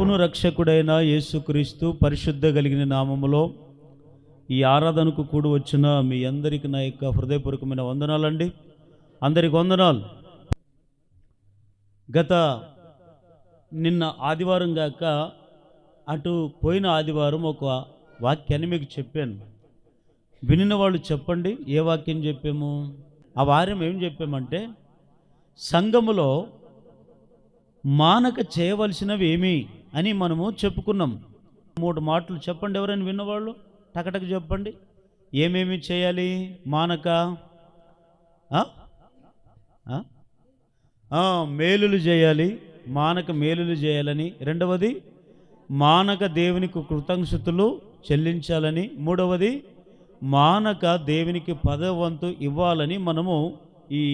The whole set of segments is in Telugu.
ప్రభువును రక్షకుడైన యేసుక్రీస్తు పరిశుద్ధ కలిగిన నామములో ఈ ఆరాధనకు కూడి వచ్చిన మీ అందరికీ నా యొక్క హృదయపూర్వకమైన వందనాలండి. అందరికి వందనాలు. నిన్న ఆదివారం గాక అటు పోయిన ఆదివారం ఒక వాక్యాన్ని మీకు చెప్పాను. వినిన వాళ్ళు చెప్పండి, ఏ వాక్యం చెప్పాము? ఆ వారం ఏం చెప్పామంటే, సంఘములో మానక చేయవలసినవి ఏమి అని మనము చెప్పుకున్నాం. 3 మాటలు చెప్పండి, ఎవరైనా విన్నవాళ్ళు టకటక చెప్పండి. ఏమేమి చేయాలి? మానక మేలులు చేయాలి, మానక మేలులు చేయాలని. రెండవది మానక దేవునికి కృతజ్ఞతలు చెల్లించాలని. మూడవది మానక దేవునికి 10వ వంతు ఇవ్వాలని మనము ఈ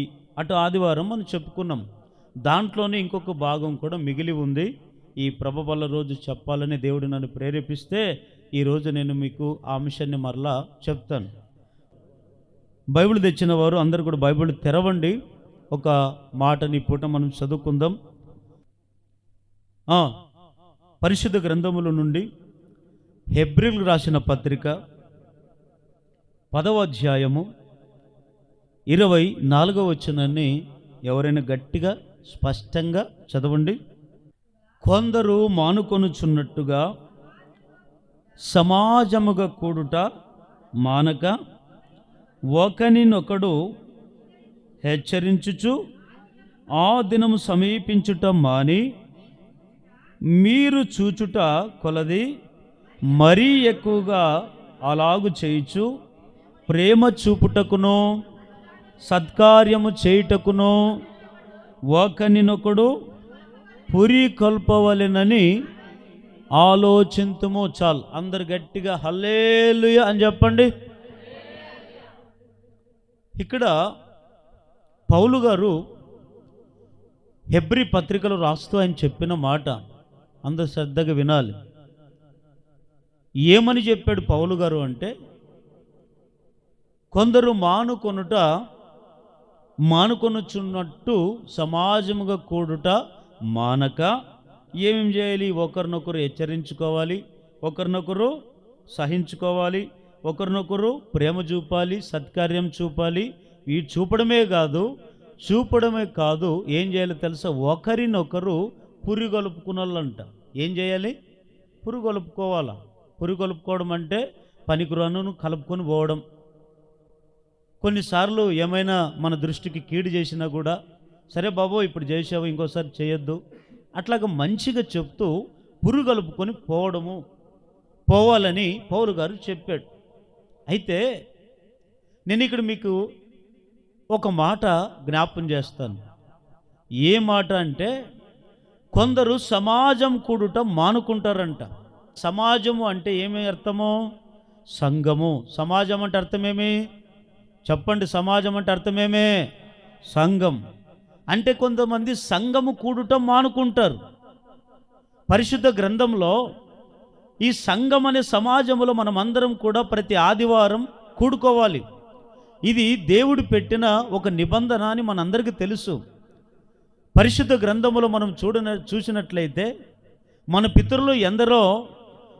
అటు ఆదివారం మనం చెప్పుకున్నాం. దాంట్లోనే ఇంకొక భాగం కూడా మిగిలి ఉంది. ఈ ప్రభబల రోజు చెప్పాలని దేవుడు నన్ను ప్రేరేపిస్తే ఈరోజు నేను మీకు ఆ అంశాన్ని మరలా చెప్తాను. బైబిల్ తెచ్చిన వారు అందరూ కూడా బైబిల్ తెరవండి. ఒక మాటని పూట మనం చదువుకుందాం. పరిశుద్ధ గ్రంథముల నుండి హెబ్రీయులకు రాసిన పత్రిక 10వ అధ్యాయము 24వ వచనాన్ని ఎవరైనా గట్టిగా స్పష్టంగా చదవండి. కొందరు మానుకొనుచున్నట్టుగా సమాజముగా కూడుట మానక ఒకనినొకడు హెచ్చరించుచు ఆ దినము సమీపించుట మాని మీరు చూచుట కొలది మరీ ఎక్కువగా అలాగు చేయుచు ప్రేమ చూపుటకును సత్కార్యము చేయుటకును ఒకనినొకడు పురి కొల్పవలెనని ఆలోచింతుము. చాలు, అందరు గట్టిగా హల్లెలూయా అని చెప్పండి. ఇక్కడ పౌలు గారు హెబ్రీ పత్రికలు రాస్తూ ఆయన చెప్పిన మాట అందరు శ్రద్ధగా వినాలి. ఏమని చెప్పాడు పౌలు గారు అంటే, కొందరు మానుకొనుచున్నట్టు సమాజముగా కూడుట మానక ఏమేం చేయాలి? ఒకరినొకరు హెచ్చరించుకోవాలి, ఒకరినొకరు సహించుకోవాలి, ఒకరినొకరు ప్రేమ చూపాలి, సత్కార్యం చూపాలి. ఇవి చూపడమే కాదు ఏం చేయాలి తెలుసా? ఒకరినొకరు పురిగొలుపుకున్నోళ్ళంట. ఏం చేయాలి? పురిగొలుపుకోవాలా. పురిగొలుపుకోవడం అంటే పనికిరాను కలుపుకొని పోవడం. కొన్నిసార్లు ఏమైనా మన దృష్టికి కీడు చేసినా కూడా, సరే బాబు ఇప్పుడు చేసావు ఇంకోసారి చేయొద్దు, అట్లాగా మంచిగా చెప్తూ పురుగలుపుకొని పోవాలని పౌలు గారు చెప్పాడు. అయితే నేను ఇక్కడ మీకు ఒక మాట జ్ఞాపకం చేస్తాను. ఏ మాట అంటే, కొందరు సమాజం కూడుట మానుకుంటారంట. సమాజము అంటే ఏమి అర్థము? సంఘము. సమాజం అంటే అర్థమేమి చెప్పండి? సమాజం అంటే అర్థమేమే? సంఘం. అంటే కొంతమంది సంఘము కూడటం మానుకుంటారు. పరిశుద్ధ గ్రంథంలో ఈ సంఘం అనే సమాజంలో మనమందరం కూడా ప్రతి ఆదివారం కూడుకోవాలి. ఇది దేవుడు పెట్టిన ఒక నిబంధన అని మనందరికీ తెలుసు. పరిశుద్ధ గ్రంథంలో మనం చూసినట్లయితే మన పితరులు ఎందరో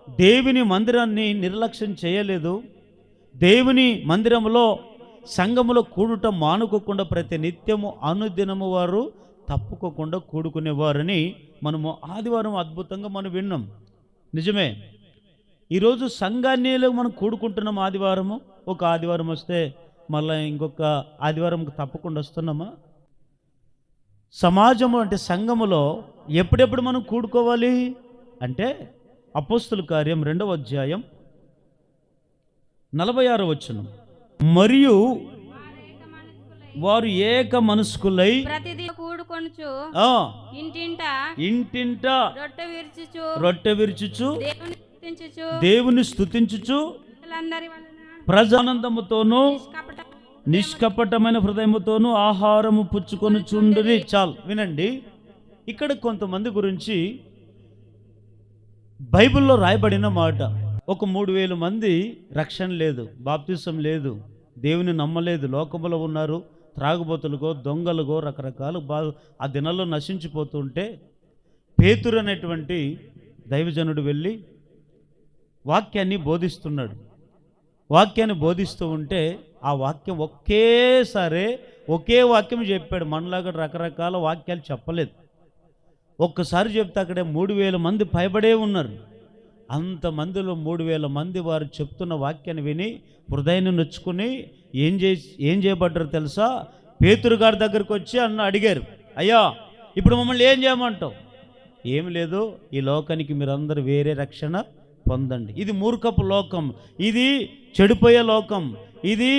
దేవుని మందిరాన్ని నిర్లక్ష్యం చేయలేదు. దేవుని మందిరంలో సంఘములో కూడుట మానుకోకుండా ప్రతి నిత్యము అనుదినము వారు తప్పుకోకుండా కూడుకునేవారని మనము ఆదివారం అద్భుతంగా మనం విన్నాం. నిజమే. ఈరోజు సంఘాన్ని మనం కూడుకుంటున్నాం. ఆదివారము ఒక ఆదివారం వస్తే మళ్ళీ ఇంకొక ఆదివారం తప్పకుండా వస్తున్నామా? సమాజము అంటే సంఘములో ఎప్పుడెప్పుడు మనం కూడుకోవాలి అంటే, అపోస్తుల కార్యం 2వ అధ్యాయం 46వ వచనం, మరియు వారు ఏక మనస్కులై ప్రతిదీ కూడుకొనుచు ఇంటింట రొట్టె విరుచుచు దేవుని స్తుతించుచు ప్రజానందముతోనూ నిష్కపటమైన హృదయముతోనూ ఆహారము పుచ్చుకొని చుండిరి. చాలు, వినండి. ఇక్కడ కొంతమంది గురించి బైబిల్లో రాయబడిన మాట. ఒక 3000 మంది రక్షణ లేదు, బాప్తిసం లేదు, దేవుని నమ్మలేదు, లోకములో ఉన్నారు, త్రాగుబోతులుగో దొంగలుగో రకరకాలు ఆ దినాల్లో నశించిపోతుంటే పేతురు అనేటువంటి దైవజనుడు వెళ్ళి వాక్యాన్ని బోధిస్తున్నాడు. వాక్యాన్ని బోధిస్తూ ఉంటే ఆ వాక్యం ఒకే వాక్యం చెప్పాడు. మనలాగా రకరకాల వాక్యాలు చెప్పలేదు. ఒక్కసారి చెప్తే అక్కడే 3000 మంది పైబడే ఉన్నారు. అంతమందిలో 3000 మంది వారు చెప్తున్న వాక్యాన్ని విని హృదయాన్ని నొచ్చుకుని ఏం చేయబడ్డారు తెలుసా? పేతురు గారి దగ్గరికి వచ్చి అడిగారు, అయ్యా ఇప్పుడు మమ్మల్ని ఏం చేయమంటావు? ఏమి లేదు, ఈ లోకానికి మీరందరూ వేరే రక్షణ పొందండి. ఇది మూర్ఖపు లోకం, ఇది చెడిపోయే లోకం, ఇది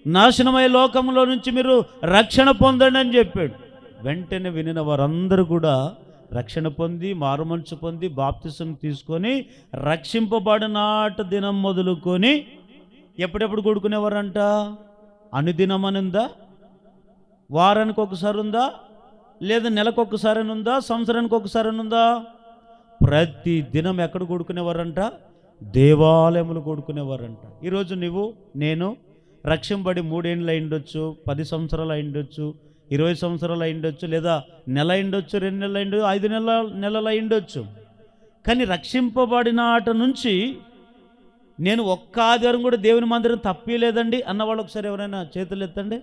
నాశనమయ్యే లోకంలో నుంచి మీరు రక్షణ పొందండి అని చెప్పాడు. వెంటనే వినిన వారందరూ కూడా రక్షణ పొంది మారుమనసు పొంది బాప్తిసం తీసుకొని రక్షింపబడినాట దినం మొదలుకొని ఎప్పుడెప్పుడు కూడుకునేవారంట? అనుదినం అని ఉందా? వారానికి ఒకసారి ఉందా? లేదా నెలకు ఒకసారి ఉందా? సంవత్సరానికి ఒకసారి ఉందా? ప్రతి దినం ఎక్కడ కూడుకునేవారంట? దేవాలయములు కూడుకునేవారంట. ఈరోజు నేను రక్షింపబడి 3 ఏళ్ళు అయిండొచ్చు, 10 సంవత్సరాలు అయిండొచ్చు, 20 సంవత్సరాలు అయిండొచ్చు, లేదా నెల అయిండొచ్చు, 2 నెలలు అయిండొచ్చు, 5 నెలలు అయిండొచ్చు. కానీ రక్షింపబడిన ఆట నుంచి నేను ఒక్క ఆదివారం కూడా దేవుని మందిరం తప్పలేదండి అన్నవాళ్ళు ఒకసారి ఎవరైనా చేతులు ఎత్తండి.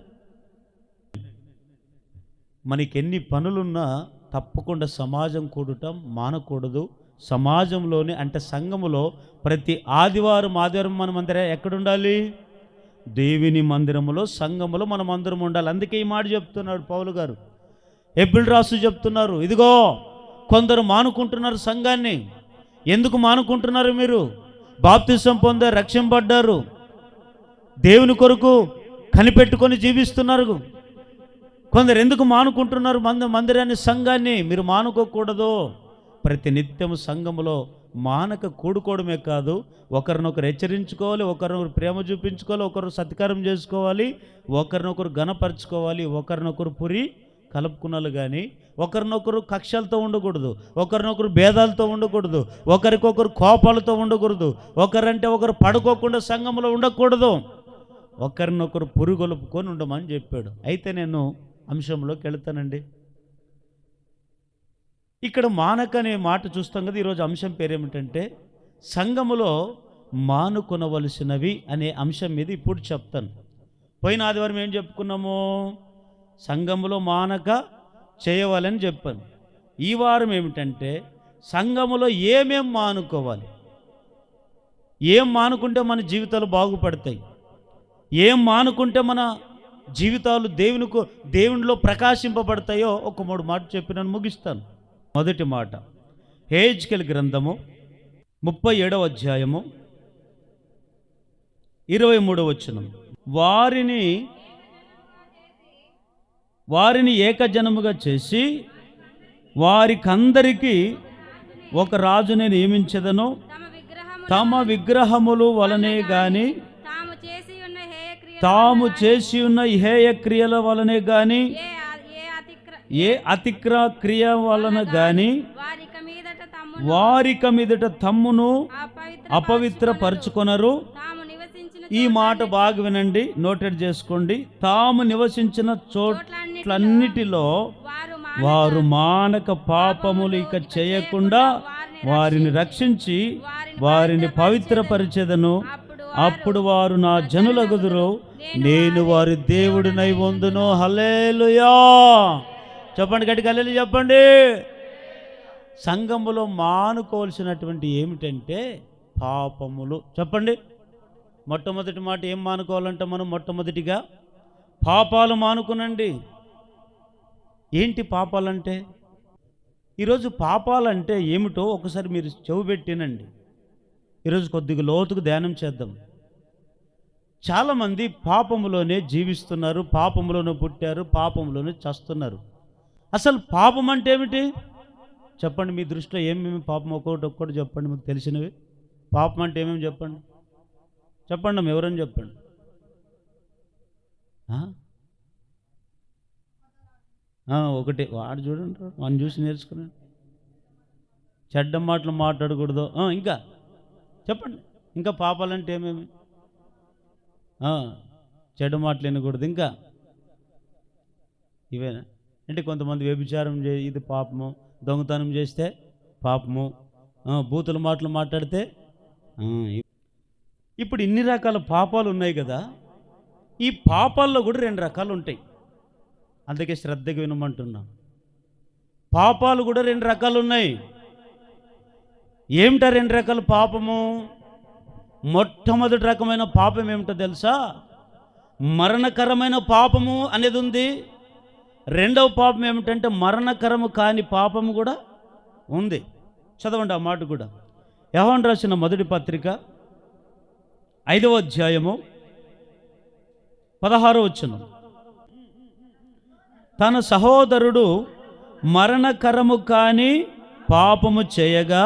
మనకెన్ని పనులున్నా తప్పకుండా సమాజం కూడటం మానకూడదు. సమాజంలోని అంటే సంఘములో ప్రతి ఆదివారం మన మందిరం ఎక్కడుండాలి? దేవుని మందిరములో, సంఘములో మనం అందరం ఉండాలి. అందుకే ఈ మాట చెప్తున్నాడు పౌలు గారు. హెబ్రీయులకు రాస్తూ చెప్తున్నారు, ఇదిగో కొందరు మానుకుంటున్నారు సంఘాన్ని. ఎందుకు మానుకుంటున్నారు? మీరు బాప్తిసం పొందారు, రక్షింపబడ్డారు, దేవుని కొరకు కనిపెట్టుకొని జీవిస్తున్నారు. కొందరు ఎందుకు మానుకుంటున్నారు మందిరాన్ని, సంఘాన్ని? మీరు మానుకోకూడదు. ప్రతి నిత్యము సంఘములో మానక కూడుకోవడమే కాదు, ఒకరినొకరు హెచ్చరించుకోవాలి, ఒకరినొకరు ప్రేమ చూపించుకోవాలి, ఒకరు సత్కారం చేసుకోవాలి, ఒకరినొకరు ఘనపరచుకోవాలి, ఒకరినొకరు పురి కలుపుకున్నాలు. కానీ ఒకరినొకరు కక్షలతో ఉండకూడదు, ఒకరినొకరు భేదాలతో ఉండకూడదు, ఒకరికొకరు కోపాలతో ఉండకూడదు, ఒకరంటే ఒకరు పడుకోకుండా సంఘంలో ఉండకూడదు, ఒకరినొకరు పురుగొలుపుకొని ఉండమని చెప్పాడు. అయితే నేను అంశంలోకి వెళుతానండి. ఇక్కడ మానక అనే మాట చూస్తాం కదా. ఈరోజు అంశం పేరేమిటంటే సంఘములో మానుకొనవలసినవి అనే అంశం మీద ఇప్పుడు చెప్తాను. పోయిన ఆదివారం ఏం చెప్పుకున్నాము? సంఘములో మానక చేయవాలని చెప్పాను. ఈ వారం ఏమిటంటే సంఘములో ఏమేం మానుకోవాలి, ఏం మానుకుంటే మన జీవితాలు బాగుపడతాయి, ఏం మానుకుంటే మన జీవితాలు దేవునిలో ప్రకాశింపబడతాయో ఒక 3 మాటలు చెప్పి నేను ముగిస్తాను. మొదటి మాట, హెజ్కేలు గ్రంథము 37వ అధ్యాయము 23వ వచనం. వారిని ఏకజనముగా చేసి వారికందరికీ ఒక రాజుని నియమించెదను, తమ విగ్రహములు వలనే గాని తాము చేసి ఉన్న హేయ క్రియల వలనే గాని ఏ అతిక్ర క్రియ వలన గాని వారిక మీదట తమ్మును అపవిత్రపరచుకొనరు. ఈ మాట బాగా వినండి, నోటెడ్ చేసుకోండి. తాము నివసించిన చోట్లన్నిటిలో వారు మానక పాపములు ఇక చేయకుండా వారిని రక్షించి వారిని పవిత్రపరిచెదను. అప్పుడు వారు నా జనులగుదురు, నేను వారి దేవుడినై ఉందును. హల్లెలూయా చెప్పండి, గట్టిగా హల్లెలూయా చెప్పండి. సంఘములో మానుకోవాల్సినటువంటి ఏమిటంటే పాపములు. చెప్పండి, మొట్టమొదటి మాట ఏం మానుకోవాలంటే మనం మొట్టమొదటిగా పాపాలు మానుకునండి. ఏంటి పాపాలంటే? ఈరోజు పాపాలంటే ఏమిటో ఒకసారి మీరు చెవి పెట్టినండి. ఈరోజు కొద్దిగా లోతుకు ధ్యానం చేద్దాం. చాలామంది పాపములోనే జీవిస్తున్నారు, పాపములోనే పుట్టారు, పాపములోనే చస్తున్నారు. అసలు పాపం అంటే ఏమిటి చెప్పండి? మీ దృష్టిలో ఏమేమి పాపం ఒక్కొక్కటి చెప్పండి, మీకు తెలిసినవి. పాపం అంటే ఏమేమి చెప్పండి, చెప్పండి అమ్మ, ఎవరని చెప్పండి. ఒకటి వాడు చూడండి, వాడిని చూసి నేర్చుకున్నాను. చెడ్డ మాటలు మాట్లాడకూడదు. ఇంకా చెప్పండి, ఇంకా పాపాలంటే ఏమేమి? చెడ్డ మాటలు వినకూడదు. ఇంకా ఇవేనా? అంటే కొంతమంది వ్యభిచారం ఇది పాపము, దొంగతనం చేస్తే పాపము, బూతుల మాటలు మాట్లాడితే ఇప్పుడు ఇన్ని రకాల పాపాలు ఉన్నాయి కదా, ఈ పాపాల్లో కూడా 2 రకాలు ఉంటాయి. అందుకే శ్రద్ధగా వినమంటున్నా. పాపాలు కూడా 2 రకాలు ఉన్నాయి. ఏమిటా 2 రకాల పాపము? మొట్టమొదటి రకమైన పాపం ఏమిటో తెలుసా? మరణకరమైన పాపము అనేది ఉంది. రెండవ పాపం ఏమిటంటే మరణకరము కాని పాపము కూడా ఉంది. చదవండి ఆ మాట కూడా. యోహాను రాసిన మొదటి పత్రిక 5వ అధ్యాయము 16వ వచనం. తన సహోదరుడు మరణకరము కాని పాపము చేయగా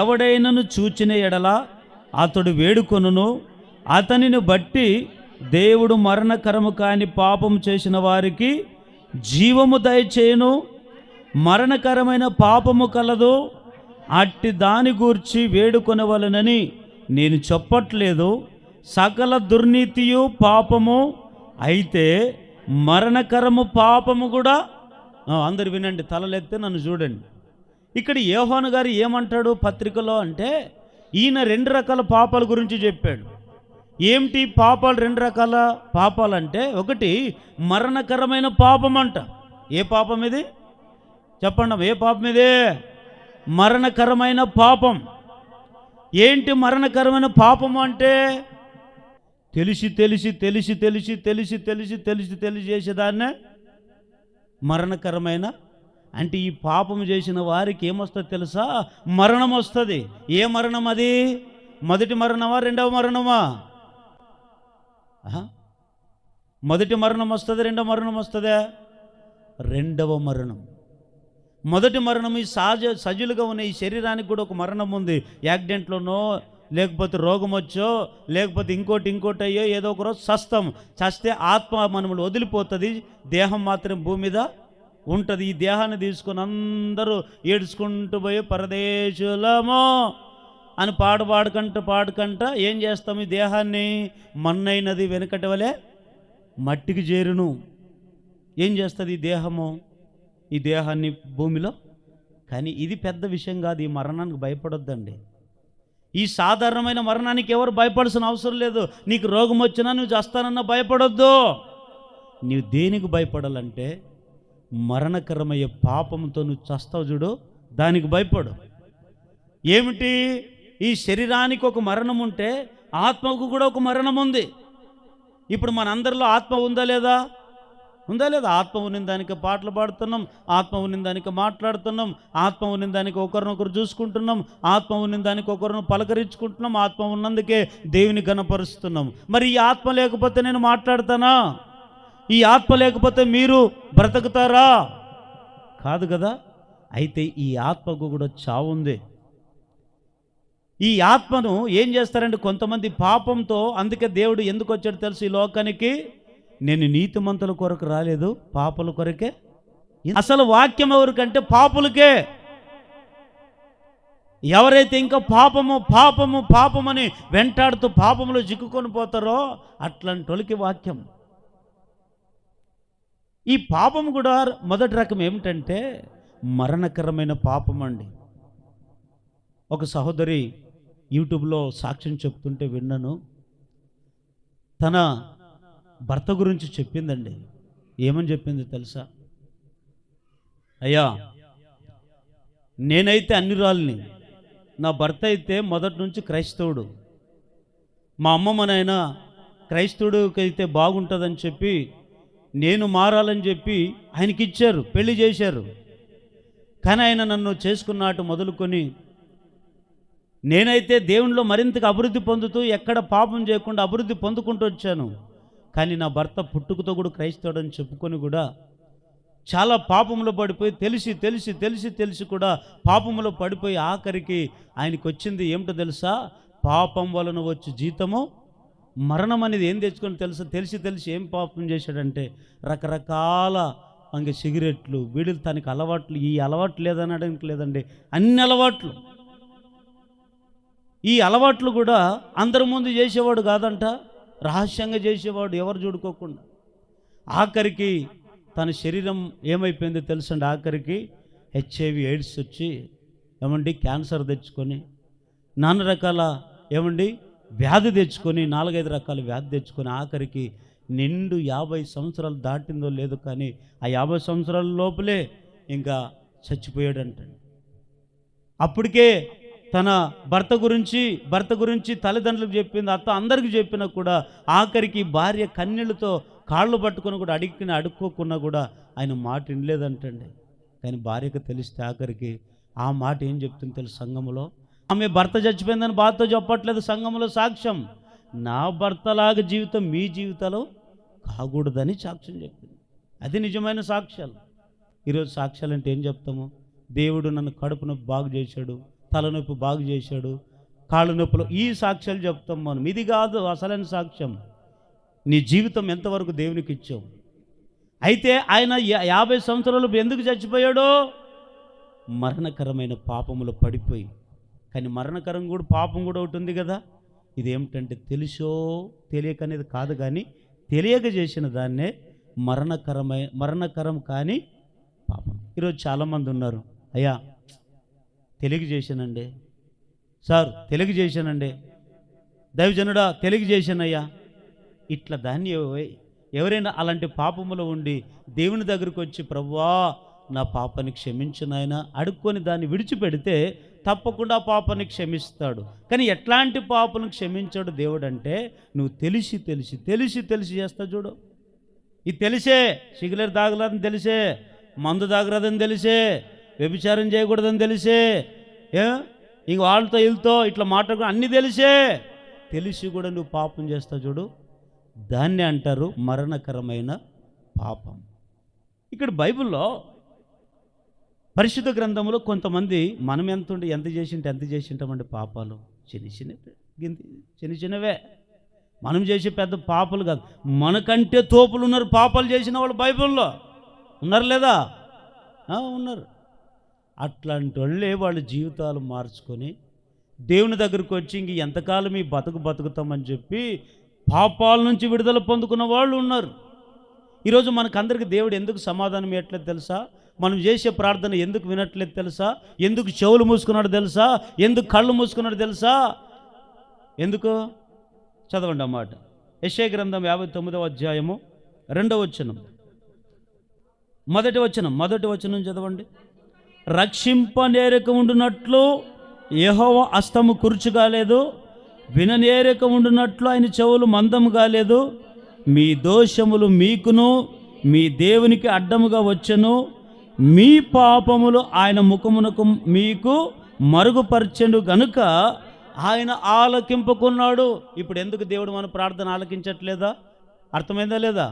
ఎవడైనను చూచిన ఎడల అతడు వేడుకొనును, అతనిని బట్టి దేవుడు మరణకరము కాని పాపము చేసిన వారికి జీవము దయచేయును. మరణకరమైన పాపము కలదు, అట్టి దాని గూర్చి వేడుకొనవలనని నేను చెప్పట్లేదు. సకల దుర్నీతియు పాపము, అయితే మరణకరము పాపము కూడా. అందరు వినండి, తలలెత్తే నన్ను చూడండి. ఇక్కడ యోహాను గారు ఏమంటాడు పత్రికలో అంటే, ఈయన 2 రకాల పాపాల గురించి చెప్పాడు. ఏమిటి పాపాలు? 2 రకాల పాపాలంటే, ఒకటి మరణకరమైన పాపం అంట. ఏ పాపం ఇది చెప్పండి? ఏ పాపం ఇది? మరణకరమైన పాపం. ఏంటి మరణకరమైన పాపం అంటే? తెలిసి తెలిసి తెలిసి తెలిసి తెలిసి తెలిసి తెలిసి తెలిసి చేసేదాన్నే మరణకరమైన. అంటే ఈ పాపం చేసిన వారికి ఏమొస్తుంది తెలుసా? మరణం వస్తుంది. ఏ మరణం అది? మొదటి మరణమా, రెండవ మరణమా? మొదటి మరణం వస్తుంది, రెండవ మరణం వస్తుందా? రెండవ మరణం. మొదటి మరణం ఈ సజీలుగా ఉన్న ఈ శరీరానికి కూడా ఒక మరణం ఉంది. యాక్సిడెంట్లోనో, లేకపోతే రోగం వచ్చో, లేకపోతే ఇంకోటి అయ్యో ఏదో ఒక రోజు చస్తాం. చస్తే ఆత్మ మనములు వదిలిపోతుంది, దేహం మాత్రం భూమి మీద ఉంటుంది. ఈ దేహాన్ని తీసుకొని అందరూ ఏడ్చుకుంటూ పోయి పరదేశులమో అని పాడుకంట ఏం చేస్తాం? ఈ దేహాన్ని మన్నైనది వెనుకటి వలె మట్టికి చేరును. ఏం చేస్తుంది ఈ దేహము? ఈ దేహాన్ని భూమిలో. కానీ ఇది పెద్ద విషయం కాదు. ఈ మరణానికి భయపడొద్దండి. ఈ సాధారణమైన మరణానికి ఎవరు భయపడాల్సిన అవసరం లేదు. నీకు రోగం వచ్చినా నువ్వు చస్తానన్నా భయపడొద్దు. నీవు దేనికి భయపడాలంటే మరణకరమయ్యే పాపంతో నువ్వు చస్తావు చూడు, దానికి భయపడు. ఏమిటి? ఈ శరీరానికి ఒక మరణం ఉంటే ఆత్మకు కూడా ఒక మరణం ఉంది. ఇప్పుడు మనందరిలో ఆత్మ ఉందా లేదా? ఉందా లేదా? ఆత్మ ఉన్న దానికి పాటలు పాడుతున్నాం, ఆత్మ ఉన్న దానికి మాట్లాడుతున్నాం, ఆత్మ ఉన్న దానికి ఒకరినొకరు చూసుకుంటున్నాం, ఆత్మ ఉన్న దానికి ఒకరిని పలకరించుకుంటున్నాం, ఆత్మ ఉన్నందుకే దేవుని ఘనపరుస్తున్నాం. మరి ఈ ఆత్మ లేకపోతే నేను మాట్లాడతానా? ఈ ఆత్మ లేకపోతే మీరు బ్రతుకుతారా? కాదు కదా. అయితే ఈ ఆత్మకు కూడా చావు ఉంది. ఈ ఆత్మను ఏం చేస్తారంటే కొంతమంది పాపంతో, అందుకే దేవుడు ఎందుకు వచ్చాడు తెలుసు ఈ లోకానికి? నేను నీతిమంతుల కొరకు రాలేదు, పాపుల కొరకే. అసలు వాక్యం ఎవరికంటే పాపులకే. ఎవరైతే ఇంకా పాపము పాపము పాపమని వెంటాడుతూ పాపములో చిక్కుకొని పోతారో అట్లాంటి వాళ్ళకి వాక్యం. ఈ పాపం కూడా మొదటి రకం ఏమిటంటే మరణకరమైన పాపం అండి. ఒక సహోదరి యూట్యూబ్లో సాక్ష్యం చెప్తుంటే విన్నాను. తన భర్త గురించి చెప్పిందండి. ఏమని చెప్పింది తెలుసా? అయ్యా, నేనైతే అన్యురాలిని, నా భర్త అయితే మొదటి నుంచి క్రైస్తవుడు. మా అమ్మమ్మ నాయన క్రైస్తవుడికైతే బాగుంటుందని చెప్పి నేను మారాలని చెప్పి ఆయనకి ఇచ్చారు, పెళ్లి చేశారు. కానీ ఆయన నన్ను చేసుకున్నట్టు మొదలుకొని నేనైతే దేవునిలో మరింతగా అభివృద్ధి పొందుతూ ఎక్కడ పాపం చేయకుండా అభివృద్ధి పొందుకుంటూ వచ్చాను. కానీ నా భర్త పుట్టుకతో కూడా క్రైస్తవుడని చెప్పుకొని కూడా చాలా పాపంలో పడిపోయి తెలిసి తెలిసి తెలిసి తెలిసి కూడా పాపంలో పడిపోయి ఆఖరికి ఆయనకు వచ్చింది ఏమిటో తెలుసా? పాపం వలన వచ్చి జీతము మరణం అనేది. ఏం తెచ్చుకొని తెలుసా? తెలిసి తెలిసి ఏం పాపం చేశాడంటే రకరకాల ఇంక సిగరెట్లు, వీడిలు, తనకి అలవాట్లు. ఈ అలవాట్లు లేదనడానికి లేదండి, అన్ని అలవాట్లు. ఈ అలవాట్లు కూడా అందరి ముందు చేసేవాడు కాదంట, రహస్యంగా చేసేవాడు, ఎవరు చూడుకోకుండా. ఆఖరికి తన శరీరం ఏమైపోయిందో తెలుసండి? ఆఖరికి HIV ఎయిడ్స్ వచ్చి ఏమండి క్యాన్సర్ తెచ్చుకొని, నానా రకాల ఏమండి వ్యాధి తెచ్చుకొని, 4-5 రకాల వ్యాధి తెచ్చుకొని, ఆఖరికి నిండు 50 సంవత్సరాలు దాటిందో లేదో కానీ ఆ 50 సంవత్సరాల లోపలే ఇంకా చచ్చిపోయాడంటండి. అప్పటికే తన భర్త గురించి తల్లిదండ్రులకు చెప్పింది, అత్త అందరికీ చెప్పినా కూడా ఆఖరికి భార్య కన్నీళ్ళతో కాళ్ళు పట్టుకొని కూడా అడుక్కోకున్నా కూడా ఆయన మాట వినలేదంటండి. కానీ భార్యకు తెలిస్తే ఆఖరికి ఆ మాట ఏం చెప్తుంది తెలుసు సంఘములో? ఆమె భర్త చచ్చిపోయిందని బాధతో చెప్పట్లేదు, సంఘములో సాక్ష్యం, నా భర్తలాగా జీవితం మీ జీవితాలు కాకూడదని సాక్ష్యం చెప్పింది. అది నిజమైన సాక్ష్యాలు. ఈరోజు సాక్ష్యాలు అంటే ఏం చెప్తాము? దేవుడు నన్ను కడుపు నొప్పి బాగు చేశాడు, తలనొప్పి బాగు చేశాడు, కాళ్ళు నొప్పులు, ఈ సాక్ష్యాలు చెప్తాం మనం. ఇది కాదు అసలైన సాక్ష్యం. నీ జీవితం ఎంతవరకు దేవునికి ఇచ్చావు. అయితే ఆయన 50 సంవత్సరాలు ఎందుకు చచ్చిపోయాడో? మరణకరమైన పాపములు పడిపోయి. కానీ మరణకరం కూడా పాపం కూడా ఒకటి ఉంది కదా. ఇదేమిటంటే తెలుసో తెలియక అనేది కాదు, కానీ తెలియక చేసిన దాన్నే మరణకరం కానీ పాపం. ఈరోజు చాలామంది ఉన్నారు, అయ్యా తెలియక చేశానండి, సార్ తెలియక చేశానండి, దైవజనుడా తెలియక చేశానయ్యా. ఇట్లా దాన్ని ఎవరైనా అలాంటి పాపములో ఉండి దేవుని దగ్గరికి వచ్చి, ప్రభువా నా పాపాన్ని క్షమించు నాయనా అడుక్కొని దాన్ని విడిచిపెడితే తప్పకుండా పాపాన్ని క్షమిస్తాడు. కానీ ఎట్లాంటి పాపను క్షమించాడు దేవుడు అంటే, నువ్వు తెలిసి చేస్తావు చూడు. ఇది తెలిసే సిగరెట్ తాగలేదని తెలిసే, మందు తాగరాదని తెలిసే, వ్యభిచారం చేయకూడదని తెలిసే, ఇంక వాళ్ళతో వీళ్ళతో ఇట్లా మాట్లాడుకో అన్నీ తెలిసి కూడా నువ్వు పాపం చేస్తావు చూడు, దాన్ని అంటారు మరణకరమైన పాపం. ఇక్కడ బైబిల్లో పరిశుద్ధ గ్రంథంలో కొంతమంది మనం ఎంత చేసింటామంటే పాపాలు చిన్నవే, మనం చేసే పెద్ద పాపాలు కాదు. మనకంటే తోపులు ఉన్నారు పాపాలు చేసిన వాళ్ళు బైబిల్లో ఉన్నారు లేదా? ఉన్నారు. అట్లాంటి వాళ్ళే వాళ్ళ జీవితాలు మార్చుకొని దేవుని దగ్గరికి వచ్చి ఇంక ఎంతకాలం ఈ బతుకుతామని చెప్పి పాపాల నుంచి విడుదల పొందుకున్న వాళ్ళు ఉన్నారు. ఈరోజు మనకందరికి దేవుడు ఎందుకు సమాధానం ఇవ్వట్లేదు తెలుసా? మనం చేసే ప్రార్థన ఎందుకు వినట్లేదు తెలుసా? ఎందుకు చెవులు మూసుకున్నాడు తెలుసా? ఎందుకు కళ్ళు మూసుకున్నాడు తెలుసా? ఎందుకు? చదవండి అన్నమాట. యెషయా గ్రంథం 59వ అధ్యాయము 2వ వచనం, మొదటి వచనం చదవండి. రక్షింపనేరక ఉండునట్లు యెహోవా హస్తము కురుచు కాలేదు, విననేరక ఉండునట్లు ఆయన చెవులు మందము కాలేదు. మీ దోషములు మీకును మీ దేవునికి అడ్డముగా వచ్చెను, మీ పాపములు ఆయన ముఖమునకు మీకు మరుగుపరచెను గనుక ఆయన ఆలకింపకున్నాడు. ఇప్పుడు ఎందుకు దేవుడు మన ప్రార్థన ఆలకించట్లేదా? అర్థమైందా లేదా?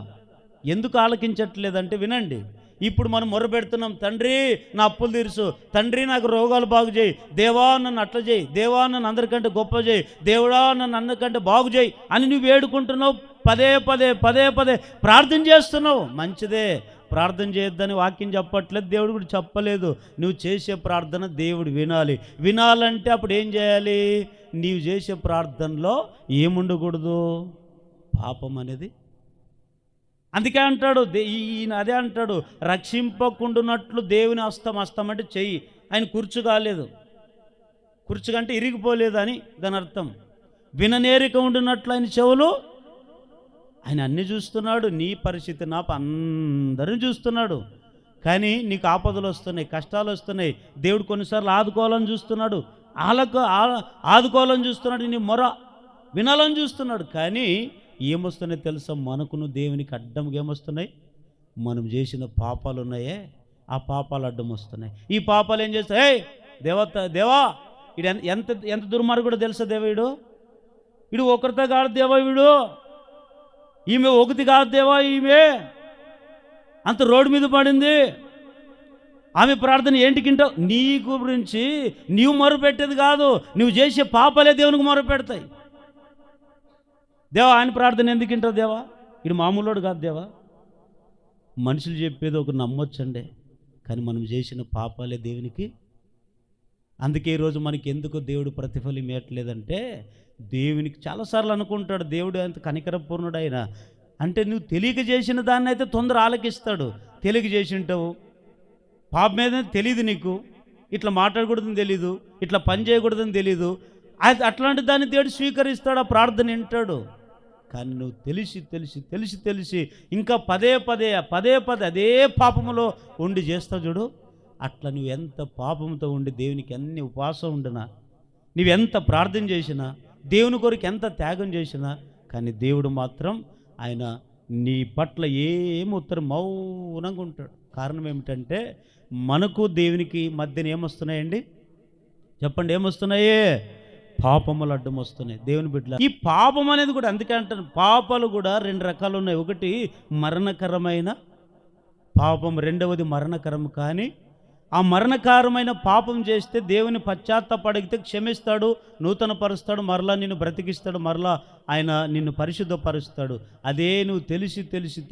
ఎందుకు ఆలకించట్లేదంటే వినండి. ఇప్పుడు మనం మొరపెడుతున్నాం, తండ్రి నా అప్పులు తీర్చు, తండ్రి నాకు రోగాలు బాగు చేయి, దేవా నన్ను అట్లా చేయి, దేవా నన్ను అందరికంటే గొప్ప చేయి, దేవుడా నన్ను అందరికంటే బాగు చేయి అని నువ్వు వేడుకుంటున్నావు. పదే ప్రార్థన చేస్తున్నావు. మంచిదే, ప్రార్థన చేయొద్దని వాక్యం చెప్పట్లేదు, దేవుడు కూడా చెప్పలేదు. నువ్వు చేసే ప్రార్థన దేవుడు వినాలంటే అప్పుడు ఏం చేయాలి? నీవు చేసే ప్రార్థనలో ఏముండకూడదు? పాపం అనేది. అందుకే అంటాడు ఈయన, అదే అంటాడు, రక్షింపకుండునట్లు దేవుని హస్తం అంటే చెయ్యి. ఆయన కుర్చు కాలేదు, కుర్చుకంటే ఇరిగిపోలేదు అని దాని అర్థం. విననేరిక ఉండునట్లు ఆయన చెవులు, ఆయన అన్నీ చూస్తున్నాడు. నీ పరిస్థితి నా అందరిని చూస్తున్నాడు. కానీ నీకు ఆపదలు వస్తున్నాయి, కష్టాలు వస్తున్నాయి, దేవుడు కొన్నిసార్లు ఆదుకోవాలని చూస్తున్నాడు, ఆదుకోవాలని చూస్తున్నాడు, నీ మొర వినాలని చూస్తున్నాడు. కానీ ఏమొస్తున్నాయి తెలుసా? మనకును దేవునికి అడ్డంగా ఏమొస్తున్నాయి? మనం చేసిన పాపాలు ఉన్నాయే, ఆ పాపాలు అడ్డం వస్తున్నాయి. ఈ పాపాలు ఏం చేస్తాయి? దేవా వీడు ఎంత దుర్మార్గుడో తెలుసా? వీడు ఒకరితో కాదు దేవా, ఈమె ఒకటి కాదు దేవా, ఈమె అంత రోడ్డు మీద పడింది, ఆమె ప్రార్థన ఏంటికింటావు? నీ గురించి నీవు మొరపెట్టేది కాదు, నువ్వు చేసే పాపాలే దేవునికి మొరపెడతాయి. దేవా ఆయన ప్రార్థన ఎందుకు వింటావు? దేవా ఇది మామూలుడు కాదు. దేవా మనుషులు చెప్పేది ఒక నమ్మొచ్చండి, కానీ మనం చేసిన పాపాలే దేవునికి. అందుకే ఈరోజు మనకి ఎందుకు దేవుడు ప్రతిఫలం ఇవ్వట్లేదంటే, దేవునికి చాలాసార్లు అనుకుంటాడు దేవుడు అంత కనికరపూర్ణుడు ఆయన అంటే, నువ్వు తెలియక చేసిన దాన్ని అయితే తొందర ఆలకిస్తాడు. తెలియక చేసి ఉంటావు, పాపం మీద తెలియదు నీకు, ఇట్లా మాట్లాడకూడదని తెలీదు, ఇట్లా పని చేయకూడదని తెలీదు. అది అట్లాంటి దాన్ని దేవుడు స్వీకరిస్తాడు, ఆ ప్రార్థన వింటాడు. కానీ నువ్వు తెలిసి ఇంకా పదే పదే అదే పాపములో ఉండి చేస్తావు చూడు, అట్లా నువ్వు ఎంత పాపంతో ఉండి దేవునికి ఎన్ని ఉపవాసం ఉండినా, నువ్వెంత ప్రార్థన చేసినా, దేవుని కొరకు ఎంత త్యాగం చేసినా, కానీ దేవుడు మాత్రం ఆయన నీ పట్ల ఏమి ఉత్తరం మౌనంగా ఉంటాడు. కారణం ఏమిటంటే మనకు దేవునికి మధ్యన ఏమొస్తున్నాయండి చెప్పండి, ఏమొస్తున్నాయి? పాపములు అడ్డం వస్తున్నాయి దేవుని బిడ్డల. ఈ పాపం అనేది కూడా అందుకే అంటాను, పాపాలు కూడా రెండు రకాలు ఉన్నాయి. ఒకటి మరణకరమైన పాపం, రెండవది మరణకరం. కానీ ఆ మరణకరమైన పాపం చేస్తే దేవుని పశ్చాత్తాపడిగితే క్షమిస్తాడు, నూతన పరుస్తాడు, మరలా నిన్ను బ్రతికిస్తాడు, మరలా ఆయన నిన్ను పరిశుద్ధపరుస్తాడు. అదే నువ్వు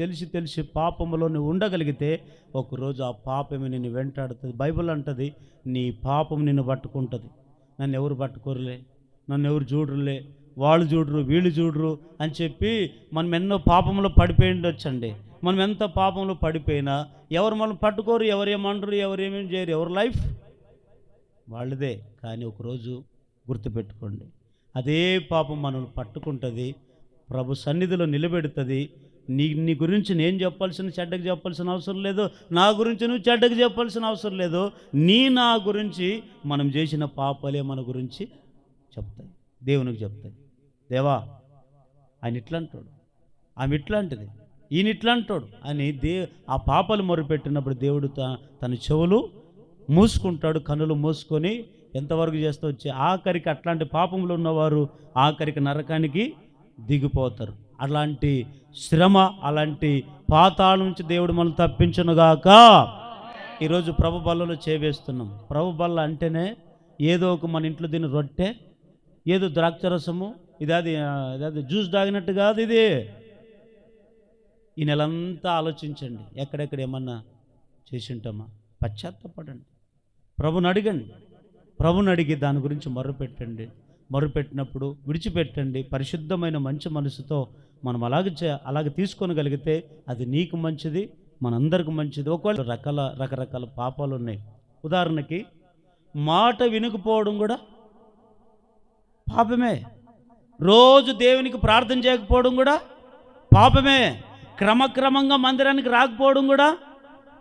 తెలిసి పాపములో నువ్వు ఉండగలిగితే ఒకరోజు ఆ పాపమే నిన్ను వెంటాడుతుంది. బైబిల్ అంటది, నీ పాపం నిన్ను పట్టుకుంటుంది. నన్ను ఎవరు పట్టుకోరులే, నన్ను ఎవరు చూడరులే, వాళ్ళు చూడరు, వీళ్ళు చూడరు అని చెప్పి మనం ఎన్నో పాపంలో పడిపోయి ఉండొచ్చండి. మనం ఎంత పాపంలో పడిపోయినా ఎవరు మనం పట్టుకోరు, ఎవరేమంటారు, ఎవరేమేం చేయరు, ఎవరి లైఫ్ వాళ్ళదే. కానీ ఒకరోజు గుర్తుపెట్టుకోండి, అదే పాపం మనల్ని పట్టుకుంటుంది, ప్రభు సన్నిధిలో నిలబెడుతుంది. నీ గురించి నేను చెప్పాల్సిన చెడ్డకు చెప్పాల్సిన అవసరం లేదు, నా గురించి నువ్వు చెడ్డకు చెప్పాల్సిన అవసరం లేదు. నా గురించి మనం చేసిన పాపాలే మన గురించి చెప్తాయి, దేవునికి చెప్తాయి. దేవా ఆయన ఇట్లా అంటాడు, ఆమె ఇట్లాంటిది, ఈయన ఇట్లా అంటాడు అని ఆ పాపాలు మొరుపెట్టినప్పుడు దేవుడు తన చెవులు మూసుకుంటాడు, కన్నులు మూసుకొని ఎంతవరకు చేస్తూ వచ్చి ఆఖరికి అట్లాంటి పాపంలో ఉన్నవారు ఆఖరికి నరకానికి దిగిపోతారు. అలాంటి శ్రమ, అలాంటి పాతాళం నుంచి దేవుడు మనం తప్పించునుగాక. ఈరోజు ప్రభు బల్లలో చేవేస్తున్నాం. ప్రభు బల్ల అంటేనే ఏదో ఒక మన ఇంట్లో దీని రొట్టె, ఏదో ద్రాక్షరసము, ఇది జ్యూస్ తాగినట్టు కాదు. ఇది ఈ నెలంతా ఆలోచించండి, ఎక్కడెక్కడ ఏమన్నా చేసి ఉంటామా, పశ్చాత్తపడండి, ప్రభుని అడిగి దాని గురించి మొర్రపెట్టినప్పుడు విడిచిపెట్టండి. పరిశుద్ధమైన మంచి మనసుతో మనం అలాగే తీసుకోగలిగితే అది నీకు మంచిది, మనందరికి మంచిది. ఒకవేళ రకరకాల పాపాలు ఉన్నాయి. ఉదాహరణకి మాట వినకపోవడం కూడా పాపమే, రోజు దేవునికి ప్రార్థన చేయకపోవడం కూడా పాపమే, క్రమక్రమంగా మందిరానికి రాకపోవడం కూడా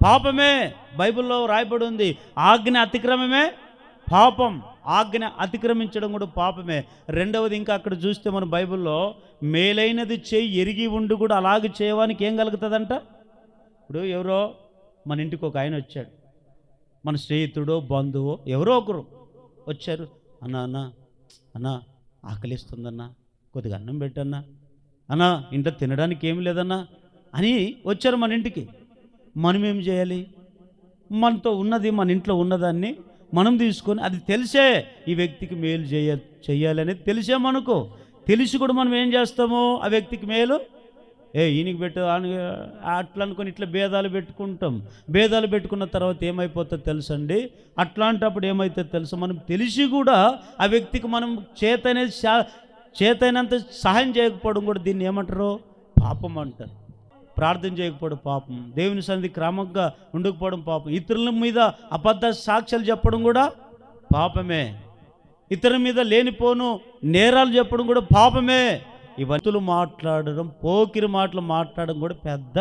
పాపమే. బైబిల్లో రాయబడి ఉంది, ఆజ్ఞ అతిక్రమమే పాపం, ఆజ్ఞ అతిక్రమించడం కూడా పాపమే. రెండవది ఇంకా అక్కడ చూస్తే మన బైబిల్లో మేలైనది చేయి ఎరిగి ఉండి కూడా అలాగే చేయడానికి ఏం కలుగుతుందంట. ఇప్పుడు ఎవరో మన ఇంటికి ఒక ఆయన వచ్చాడు, మన స్నేహితుడో బంధువో ఎవరో ఒకరు వచ్చారు, అన్నా ఆకలిస్తుందన్నా, కొద్దిగా అన్నం పెట్టన్నా, అన్నా ఇంట్లో తినడానికి ఏమి లేదన్నా అని వచ్చారు మన ఇంటికి. మనం ఏం చేయాలి? మనతో ఉన్నది, మన ఇంట్లో ఉన్నదాన్ని మనం తీసుకొని, అది తెలిసే ఈ వ్యక్తికి మేలు చేయాలనేది తెలిసే మనకు, తెలిసి కూడా మనం ఏం చేస్తాము, ఆ వ్యక్తికి మేలు ఈయనకి పెట్టు అట్లా అనుకొని ఇట్లా భేదాలు పెట్టుకుంటాం. భేదాలు పెట్టుకున్న తర్వాత ఏమైపోతుందో తెలుసండి. అట్లాంటప్పుడు ఏమైతుందో తెలుసు, మనం తెలిసి కూడా ఆ వ్యక్తికి మనం చేతైనంత సహాయం చేయకపోవడం కూడా దీన్ని ఏమంటారు, పాపం అంటారు. ప్రార్థన చేయకపోవడం పాపం, దేవుని సన్నిధి క్రమంగా ఉండకపోవడం పాపం, ఇతరుల మీద అబద్ధ సాక్ష్యాలు చెప్పడం కూడా పాపమే, ఇతరుల మీద లేనిపోను నేరాలు చెప్పడం కూడా పాపమే. ఇవన్నీ మాట్లాడడం, పోకిరి మాటలు మాట్లాడడం కూడా పెద్ద.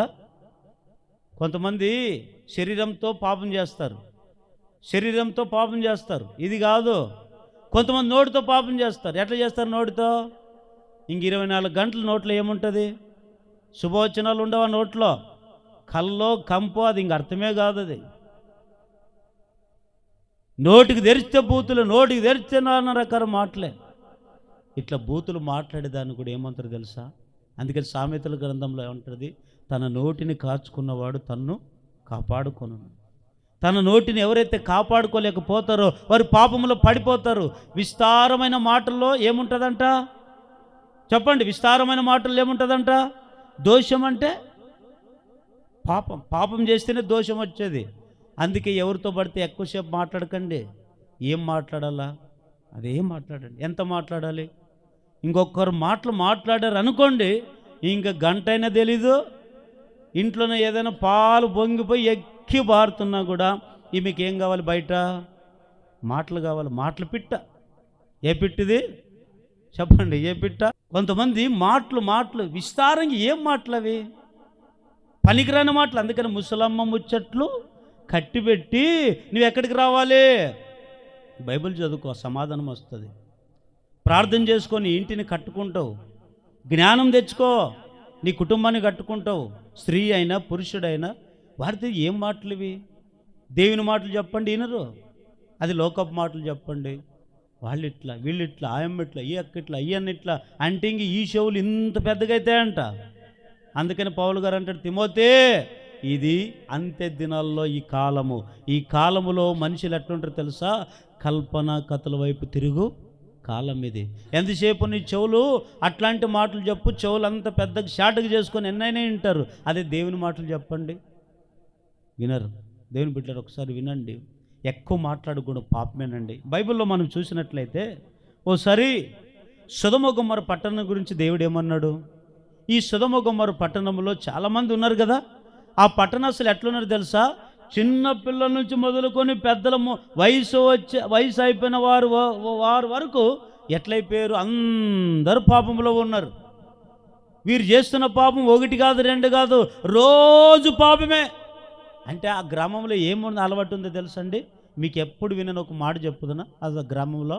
కొంతమంది శరీరంతో పాపం చేస్తారు, ఇది కాదు. కొంతమంది నోటితో పాపం చేస్తారు. ఎట్లా చేస్తారు? నోటితో 24 గంటలు నోట్లో ఏముంటుంది, శుభవచనాలు ఉండవా నోట్లో, కల్లో కంపు, అది ఇంక అర్థమే కాదు. అది నోటికి తెరిస్తే బూతులు, నోటికి తెరిస్తే నాన్న రకాల మాటలే. ఇట్లా బూతులు మాట్లాడేదాన్ని కూడా ఏమంటారు తెలుసా? అందుకని సామెతల గ్రంథంలో ఏమంటుంది, తన నోటిని కాచుకున్నవాడు తన్ను కాపాడుకొను. తన నోటిని ఎవరైతే కాపాడుకోలేకపోతారో వారు పాపంలో పడిపోతారు. విస్తారమైన మాటల్లో ఏముంటుందంట చెప్పండి, విస్తారమైన మాటల్లో ఏముంటుందంట? దోషం అంటే పాపం చేస్తేనే దోషం వచ్చేది. అందుకే ఎవరితో పడితే ఎక్కువసేపు మాట్లాడకండి. ఏం మాట్లాడాలా అదేం మాట్లాడండి. ఎంత మాట్లాడాలి? ఇంకొకరు మాట్లాడారు అనుకోండి, ఇంకా గంట అయినా తెలీదు. ఇంట్లోనే ఏదైనా పాలు పొంగిపోయి ఎక్కి బారుతున్నా కూడా ఈమెకి ఏం కావాలి, బయట మాటలు కావాలి. మాటలు పిట్ట. ఏ పిట్టిది చెప్పండి, ఏ పిట్ట? కొంతమంది మాటలు విస్తారంగా ఏం మాటలు అవి? పనికిరాని మాటలు. అందుకని ముసలమ్మ ముచ్చట్లు కట్టిపెట్టి నువ్వు ఎక్కడికి రావాలి? బైబిల్ చదువుకో, సమాధానం వస్తుంది. ప్రార్థన చేసుకొని ఇంటిని కట్టుకుంటావు, జ్ఞానం తెచ్చుకో, నీ కుటుంబాన్ని కట్టుకుంటావు. స్త్రీ అయినా పురుషుడైనా వారితో ఏం మాటలు ఇవి? దేవుని మాటలు చెప్పండి వినరు. అది లోకపు మాటలు చెప్పండి, వాళ్ళు ఇట్లా వీళ్ళు ఇట్లా ఆయమ్మ ఇట్లా ఈ అక్క ఇట్లా అయ్యన్న ఇట్లా అంటే ఇంక ఈ చెవులు ఇంత పెద్దగా అవుతాయంట. అందుకని పౌలు గారు అంటాడు, తిమోతే ఇది అంత్య దినాల్లో ఈ కాలములో మనుషులు ఎట్లుంటారు తెలుసా? కల్పన కథల వైపు తిరుగు కాలం ఇది. ఎంతసేపు నీ చెవులు అట్లాంటి మాటలు చెప్పు, చెవులు అంత పెద్దగా షార్ట్గా చేసుకొని ఎన్నైనా వింటారు. అదే దేవుని మాటలు చెప్పండి వినరు. దేవుని బిడ్డలు ఒకసారి వినండి, ఎక్కువ మాట్లాడకూడదు, పాపమేనండి. బైబిల్లో మనం చూసినట్లయితే ఓసారి సొదొమ గొమొర్రా పట్టణం గురించి దేవుడు ఏమన్నాడు? ఈ సొదొమ గొమొర్రా పట్టణంలో చాలామంది ఉన్నారు కదా. ఆ పట్టణం అసలు ఎట్లున్నారు తెలుసా? చిన్న పిల్లల నుంచి మొదలుకొని పెద్దల వయసు అయిపోయిన వారు వరకు ఎట్లయిపోయారు? అందరూ పాపంలో ఉన్నారు. వీరు చేస్తున్న పాపం ఒకటి కాదు, రెండు కాదు, రోజు పాపమే. అంటే ఆ గ్రామంలో ఏముంది అలవాటు ఉందో తెలుసండి? మీకు ఎప్పుడు వినని ఒక మాట చెప్పుదనా? అది ఆ గ్రామంలో,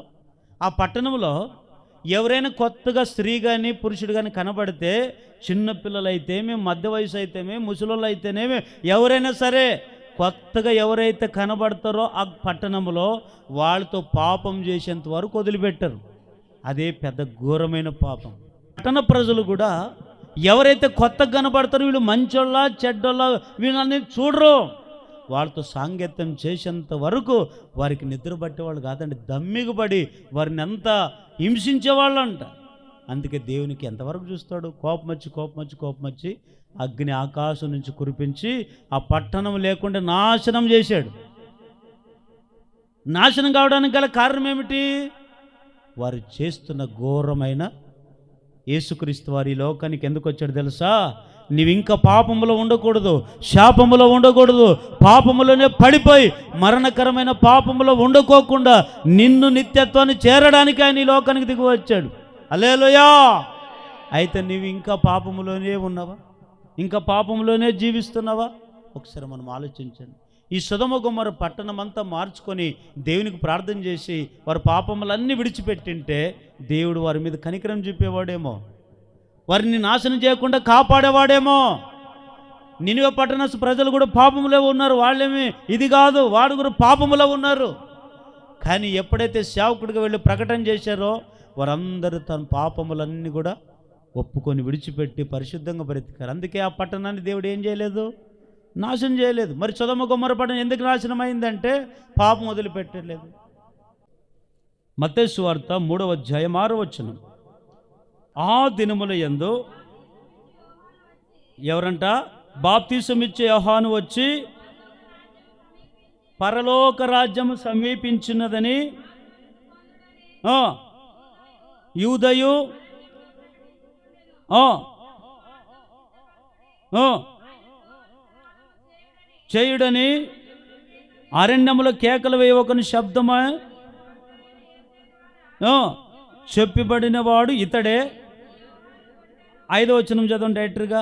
ఆ పట్టణంలో ఎవరైనా కొత్తగా స్త్రీ కానీ పురుషుడు కానీ కనబడితే, చిన్నపిల్లలు అయితేమే, మధ్య వయసు అయితేమే, ముసలోళ్ళు అయితేనేమి, ఎవరైనా సరే కొత్తగా ఎవరైతే కనబడతారో ఆ పట్టణంలో వాళ్ళతో పాపం చేసేంత వరకు వదిలిపెట్టరు. అదే పెద్ద ఘోరమైన పాపం. పట్టణ ప్రజలు కూడా ఎవరైతే కొత్తగా కనబడతారో వీళ్ళు మంచోళ్ళ చెడ్డోళ్ళ వీళ్ళని చూడరు. వాళ్ళతో సాంగత్యం చేసేంత వరకు వారికి నిద్ర పట్టేవాళ్ళు కాదండి, దమ్మిగబడి వారిని ఎంత హింసించేవాళ్ళు అంట. అందుకే దేవునికి ఎంతవరకు చూస్తాడు? కోపం వచ్చి అగ్ని ఆకాశం నుంచి కురిపించి ఆ పట్టణం లేకుండా నాశనం చేశాడు. నాశనం కావడానికి గల కారణం ఏమిటి? వారు చేస్తున్న ఘోరమైన యేసుక్రీస్తు వారి లోకానికి ఎందుకు వచ్చాడు తెలుసా? నీవు ఇంకా పాపములో ఉండకూడదు, శాపములో ఉండకూడదు, పాపములోనే పడిపోయి మరణకరమైన పాపములో ఉండకోకుండా నిన్ను నిత్యత్వాన్ని చేరడానికి ఆయన ఈ లోకానికి దిగి వచ్చాడు. హల్లెలూయా. అయితే నీవు ఇంకా పాపములోనే ఉన్నావా? ఇంకా పాపంలోనే జీవిస్తున్నావా? ఒకసారి మనం ఆలోచించండి. ఈ సొదొమ గొమొర్రా పట్టణం అంతా మార్చుకొని దేవునికి ప్రార్థన చేసి వారి పాపములన్నీ విడిచిపెట్టింటే దేవుడు వారి మీద కనికరం చూపేవాడేమో, వారిని నాశనం చేయకుండా కాపాడేవాడేమో. నినివే పట్టణ ప్రజలు కూడా పాపములో ఉన్నారు, వాళ్ళేమి ఇది కాదు, వాడు కూడా పాపములో ఉన్నారు. కానీ ఎప్పుడైతే సేవకుడిగా వెళ్ళి ప్రకటన చేశారో వారందరూ తన పాపములన్నీ కూడా ఒప్పుకొని విడిచిపెట్టి పరిశుద్ధంగా బ్రతికారు. అందుకే ఆ పట్టణాన్ని దేవుడు ఏం చేయలేదు? నాశనం చేయలేదు. మరి సొదొమ గొమొర్రా పట్టణం ఎందుకు నాశనం అయిందంటే పాపం వదిలిపెట్టలేదు. మత్తయి సువార్త 3వ అధ్యాయం 6వ వచనం. ఆ దినముల యందు ఎవరంట? బాప్తిసం ఇచ్చే యోహాను వచ్చి పరలోక రాజ్యము సమీపించినదని యూదయు చేయుడని అరణ్యములో కేకలు వేయవకని శబ్దమా చెప్పబడిన వాడు ఇతడే. 5వ వచనం చదవండి డైరెక్టర్గా.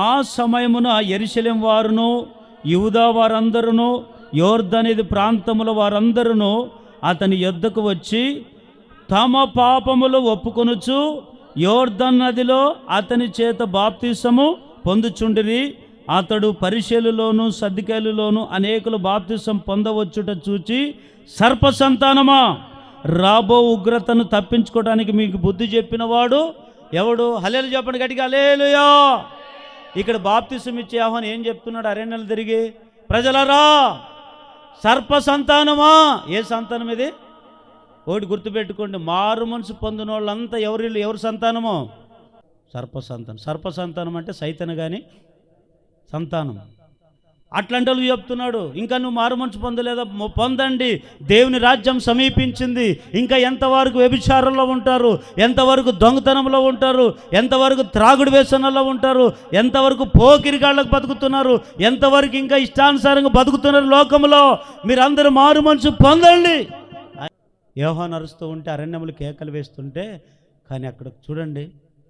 ఆ సమయమున యెరూషలేము వారును యూదా వారందరూ యోర్దాను ప్రాంతముల వారందరూ అతని యొద్దకు వచ్చి తమ పాపములు ఒప్పుకొనుచు యోర్దాను నదిలో అతని చేత బాప్తిసము పొందుచుండిరి. అతడు పరిశీలులోను సద్దుకాయలులోను అనేకులు బాప్తిసం పొందవచ్చుట చూచి, సర్ప సంతానమా, రాబో ఉగ్రతను తప్పించుకోవడానికి మీకు బుద్ధి చెప్పినవాడు ఎవడు? హల్లెలూయా చెప్పండి గట్టిగా, హల్లెలూయా. ఇక్కడ బాప్తిసం ఇచ్చే యోహాను ఏం చెప్తున్నాడు? అరణ్యాలు తిరిగి, ప్రజలరా, సర్ప సంతానమా. ఏ సంతానం ఇది? ఒకటి గుర్తుపెట్టుకోండి, మారు మనసు పొందిన వాళ్ళంతా ఎవరు సంతానమో? సర్ప సంతానం. సర్ప సంతానం అంటే సైతాను కానీ సంతానం. అట్లాంటి వాళ్ళకి చెప్తున్నాడు, ఇంకా నువ్వు మారు మనసు పొందలేదా? పొందండి, దేవుని రాజ్యం సమీపించింది. ఇంకా ఎంతవరకు వ్యభిచారంలో ఉంటారు, ఎంతవరకు దొంగతనంలో ఉంటారు, ఎంతవరకు త్రాగుడు వ్యసనంలో ఉంటారు, ఎంతవరకు పోకిరిగాళ్ళకు బతుకుతున్నారు, ఎంతవరకు ఇంకా ఇష్టానుసారంగా బతుకుతున్నారు లోకంలో, మీరందరూ మారు మనసు పొందండి. యోహాను అరుస్తూ ఉంటే, అరణ్యములు కేకలు వేస్తుంటే, కానీ అక్కడ చూడండి,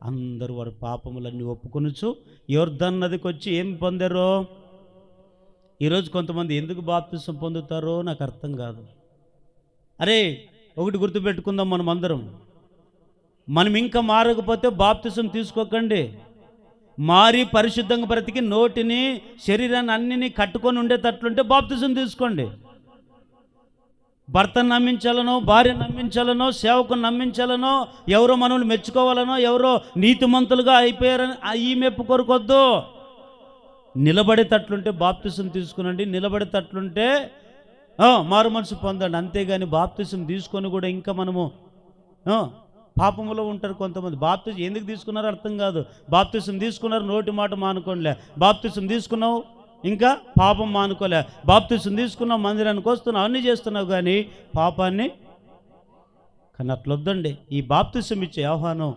అందరూ వారి పాపములన్నీ ఒప్పుకొనుచు యొర్దాను నదికి వచ్చి ఏం పొందారో. ఈరోజు కొంతమంది ఎందుకు బాప్తిసం పొందుతారో నాకు అర్థం కాదు. అరే, ఒకటి గుర్తుపెట్టుకుందాం, మనం ఇంకా మారకపోతే బాప్తిసం తీసుకోకండి. మారి పరిశుద్ధంగా బ్రతికి నోటిని శరీరాన్ని అన్నిని కట్టుకొని ఉండేటట్లుంటే బాప్తిసం తీసుకోండి. భర్తను నమ్మించాలనో, భార్యను నమ్మించాలనో, సేవకుని నమ్మించాలనో, ఎవరో మనల్ని మెచ్చుకోవాలనో, ఎవరో నీతిమంతులుగా అయిపోయారని ఈ మెప్పు కొరకొద్దు. నిలబడేటట్లుంటే బాప్తిసం తీసుకునండి, నిలబడేటట్లుంటే మారు మనసు పొందండి. అంతేగాని బాప్తిసం తీసుకొని కూడా ఇంకా మనము పాపములో ఉంటారు కొంతమంది. బాప్తిసం ఎందుకు తీసుకున్నారో అర్థం కాదు. బాప్తిసం తీసుకున్నారు, నోటి మాట మానుకోలే. బాప్తిసం తీసుకున్నావు, ఇంకా పాపం మానుకోలే. బాప్తిసం తీసుకున్నావు, మందిరానికి వస్తున్నావు, అన్నీ చేస్తున్నావు, కానీ పాపాన్ని కానీ అట్లొద్దండి. ఈ బాప్తిసం ఇచ్చే యోహాను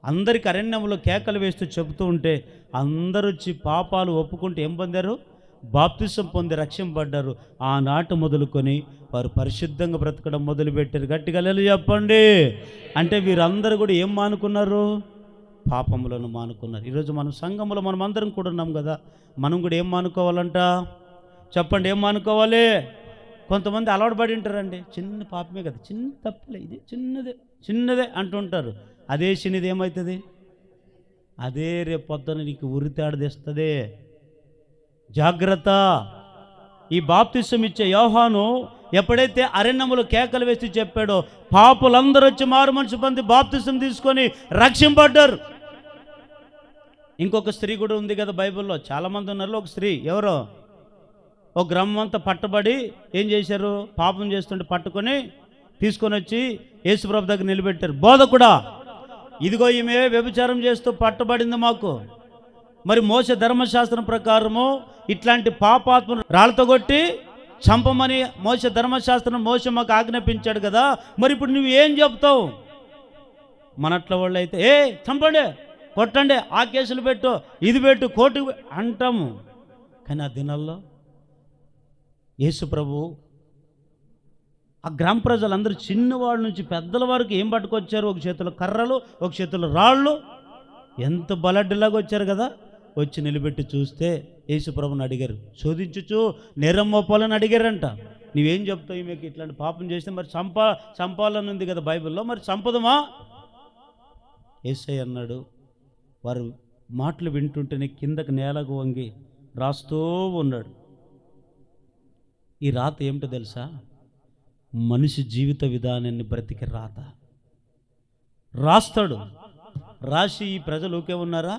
అందరికి అరణ్యంలో కేకలు వేస్తూ చెబుతూ ఉంటే, అందరూ వచ్చి పాపాలు ఒప్పుకుంటే ఏం పొందారు? బాప్తిసం పొంది రక్షింపబడ్డారు. ఆనాటి మొదలుకొని వారు పరిశుద్ధంగా బ్రతకడం మొదలుపెట్టారు. గట్టిగా హల్లెలూయా చెప్పండి. అంటే వీరందరూ కూడా ఏం మానుకున్నారు? పాపములను మానుకున్నారు. ఈరోజు మనం సంఘంలో మనం అందరం కూడా ఉన్నాం కదా, మనం కూడా ఏం మానుకోవాలంట? చెప్పండి, ఏం మానుకోవాలి? కొంతమంది అలవాటు పడి ఉంటారండి, చిన్న పాపమే కదా, చిన్న తప్పులే, ఇది చిన్నదే అంటుంటారు. అదే చిన్నది ఏమవుతుంది? అదే రేపు పొద్దున నీకు ఉరితాడదిస్తుంది. జాగ్రత్త. ఈ బాప్తిసం ఇచ్చే యోహాను ఎప్పుడైతే అరణ్యములో కేకలు వేసి చెప్పాడో, పాపులందరూ వచ్చి మారు మనసు పొంది బాప్తిసం తీసుకొని రక్షింపడ్డారు. ఇంకొక స్త్రీ కూడా ఉంది కదా బైబిల్లో, చాలామంది ఉన్నారు. ఒక స్త్రీ, ఎవరో ఒక గ్రామం అంతా పట్టబడి ఏం చేశారు? పాపం చేస్తుంటే పట్టుకొని తీసుకొని వచ్చి యేసుప్రభు దగ్గర నిలబెట్టారు. బోధకుడా, ఇదిగో ఈమె వ్యభిచారం చేస్తూ పట్టబడింది మాకు. మరి మోసే ధర్మశాస్త్రం ప్రకారము ఇట్లాంటి పాపాత్మను రాళ్ళతో కొట్టి చంపమని మోసే ధర్మశాస్త్రం మోసే మాకు ఆజ్ఞాపించాడు కదా, మరి ఇప్పుడు నువ్వు ఏం చెప్తావు? మనట్ల వాళ్ళు అయితే చంపండి, కొట్టండి, ఆ కేసులు పెట్టు, ఇది పెట్టు, కోర్టు అంటాము. కానీ ఆ దినాల్లో యేసు ప్రభు ఆ గ్రామ ప్రజలందరూ చిన్నవాళ్ళ నుంచి పెద్దల వరకు ఏం పట్టుకొచ్చారు? ఒక చేతిలో కర్రలు, ఒక చేతిలో రాళ్ళు, ఎంత బలడ్డిలాగా వచ్చారు కదా. వచ్చి నిలబెట్టి చూస్తే యేసు ప్రభుని అడిగారు, శోధించుచు నేరం మోపాలని అడిగారంట. నువ్వేం చెప్తావు? మీకు ఇట్లాంటి పాపం చేస్తే మరి చంపాలని ఉంది కదా బైబిల్లో, మరి చంపదమా? యేసయ్య అన్నాడు, వారు మాటలు వింటుంటేనే కిందకు నేలకు వంగి రాస్తూ ఉన్నాడు. ఈ రాత ఏమిటో తెలుసా? మనిషి జీవిత విధానాన్ని బ్రతికి రాత రాస్తాడు. రాసి ఈ ప్రజలు ఊకే ఉన్నారా?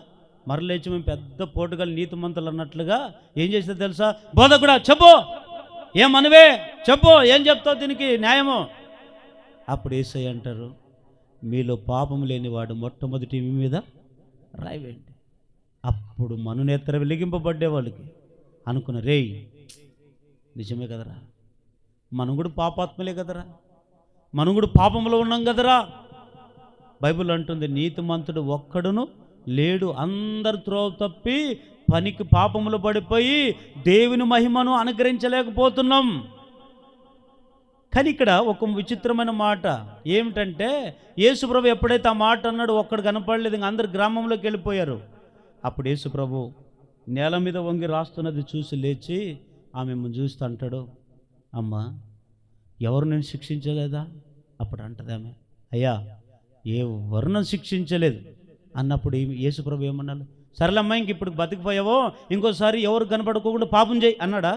మరలేచి మేము పెద్ద పోటుగల నీతిమంతులు అన్నట్లుగా ఏం చేస్తే తెలుసా? బోధకుడా చెప్పు, ఏమనవే చెప్పు, ఏం చెప్తావు దీనికి న్యాయము? అప్పుడు యేసయ్య అంటారు, మీలో పాపం లేనివాడు మొట్టమొదటి మీ మీద రాయివేయండి. అప్పుడు మనునేత్ర వెలిగింపబడ్డే వాళ్ళకి అనుకున్న, రేయ్ నిజమే కదరా, మనం కూడా పాపాత్మలే కదరా, మనం కూడా పాపంలో ఉన్నాం కదరా. బైబిల్ అంటుంది, నీతిమంతుడు ఒక్కడును లేడు, అందరు త్రోవ తప్పి పనికి పాపములు పడిపోయి దేవుని మహిమను అనుగ్రహించలేకపోతున్నాం. కానీ ఇక్కడ ఒక విచిత్రమైన మాట ఏమిటంటే, యేసుప్రభు ఎప్పుడైతే ఆ మాట అన్నాడు ఒక్కడు కనపడలేదు, ఇంక అందరు గ్రామంలోకి వెళ్ళిపోయారు. అప్పుడు యేసుప్రభు నేల మీద వంగి రాస్తున్నది చూసి లేచి ఆమె చూస్తూ అంటాడు, అమ్మా ఎవరు నేను శిక్షించలేదా? అప్పుడు అంటది ఆమె, అయ్యా ఎవరు నన్ను శిక్షించలేదు అన్నప్పుడు యేసుప్రభు ఏమన్నాడు? సరేలమ్మా, ఇంక ఇప్పుడు బతికిపోయావో, ఇంకోసారి ఎవరు కనపడుకోకుండా పాపం చేయి అన్నాడా?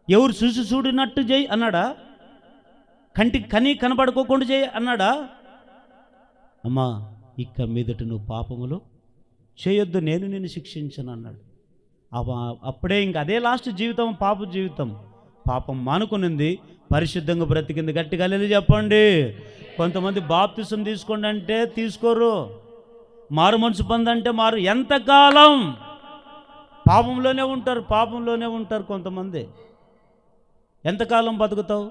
ఎవరు చూడినట్టు చేయి అన్నాడా? కంటికి కని కనపడుకోకుండా చేయి అన్నాడా? అమ్మా ఇక మీదట నువ్వు పాపములు చేయొద్దు, నేను నిన్ను శిక్షించను అన్నాడు. అప్పుడే ఇంక అదే లాస్ట్ జీవితం, పాప జీవితం. పాపం మానుకునింది, పరిశుద్ధంగా బ్రతికింది. గట్టిగా హల్లెలూయా చెప్పండి. కొంతమంది బాప్తిసం తీసుకోండి అంటే తీసుకోరు, మారు మనసు పొందంటే మారు. ఎంతకాలం పాపంలోనే ఉంటారు కొంతమంది. ఎంతకాలం బతుకుతావు?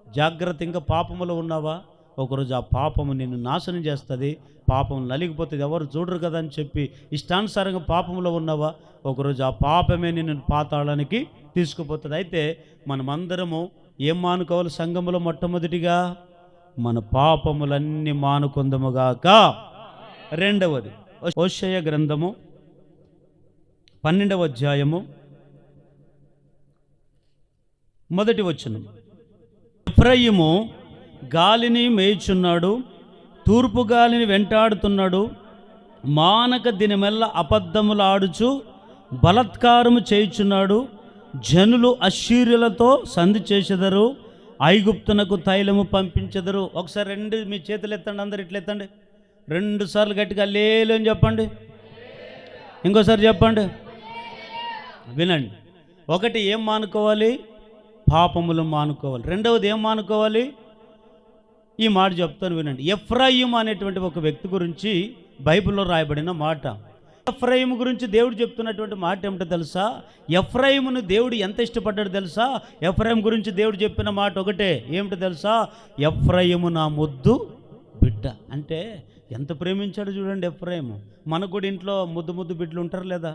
జాగ్రత్త. ఇంకా పాపములో ఉన్నావా? ఒకరోజు ఆ పాపము నిన్ను నాశనం చేస్తుంది. పాపం నలిగిపోతుంది, ఎవరు చూడరు కదా అని చెప్పి ఇష్టానుసారంగా పాపంలో ఉన్నావా? ఒకరోజు ఆ పాపమే నిన్ను పాతాళానికి తీసుకుపోతుంది. అయితే మనమందరము ఏం మానుకోవాలి? సంఘములో మొట్టమొదటిగా మన పాపములన్నీ మానుకొందముగాక. రెండవది హోషేయ గ్రంథము 12వ అధ్యాయము 1వ వచనం. ఎఫ్రాయిము గాలిని మేయుచున్నాడు, తూర్పు గాలిని వెంటాడుతున్నాడు, మానక దినమెల్ల అబద్ధములు ఆడుచు బలత్కారము చేయుచున్నాడు. జనులు అశ్షూర్యులతో సంధి చేసెదరు, ఐగుప్తునకు తైలము పంపించెదరు. ఒకసారి రెండు మీ చేతులు ఎత్తండి, అందరు ఇట్లా ఎత్తండి. 2 సార్లు గట్టిగా లేలు అని చెప్పండి. ఇంకోసారి చెప్పండి. వినండి. ఒకటి ఏం మానుకోవాలి? పాపములు మానుకోవాలి. రెండవది ఏం మానుకోవాలి? ఈ మాట చెప్తాను వినండి. ఎఫ్రాయిము అనేటువంటి ఒక వ్యక్తి గురించి బైబిల్లో రాయబడిన మాట. ఎఫ్రాయిము గురించి దేవుడు చెప్తున్నటువంటి మాట ఏమిటో తెలుసా? ఎఫ్రాయిమును దేవుడు ఎంత ఇష్టపడ్డాడు తెలుసా? ఎఫ్రాయిము గురించి దేవుడు చెప్పిన మాట ఒకటే, ఏమిటో తెలుసా? ఎఫ్రాయిము నా ముద్దు బిడ్డ. అంటే ఎంత ప్రేమించాడు చూడండి ఎఫ్రాయిము. మనకు కూడా ఇంట్లో ముద్దు బిడ్డలు ఉంటారు లేదా?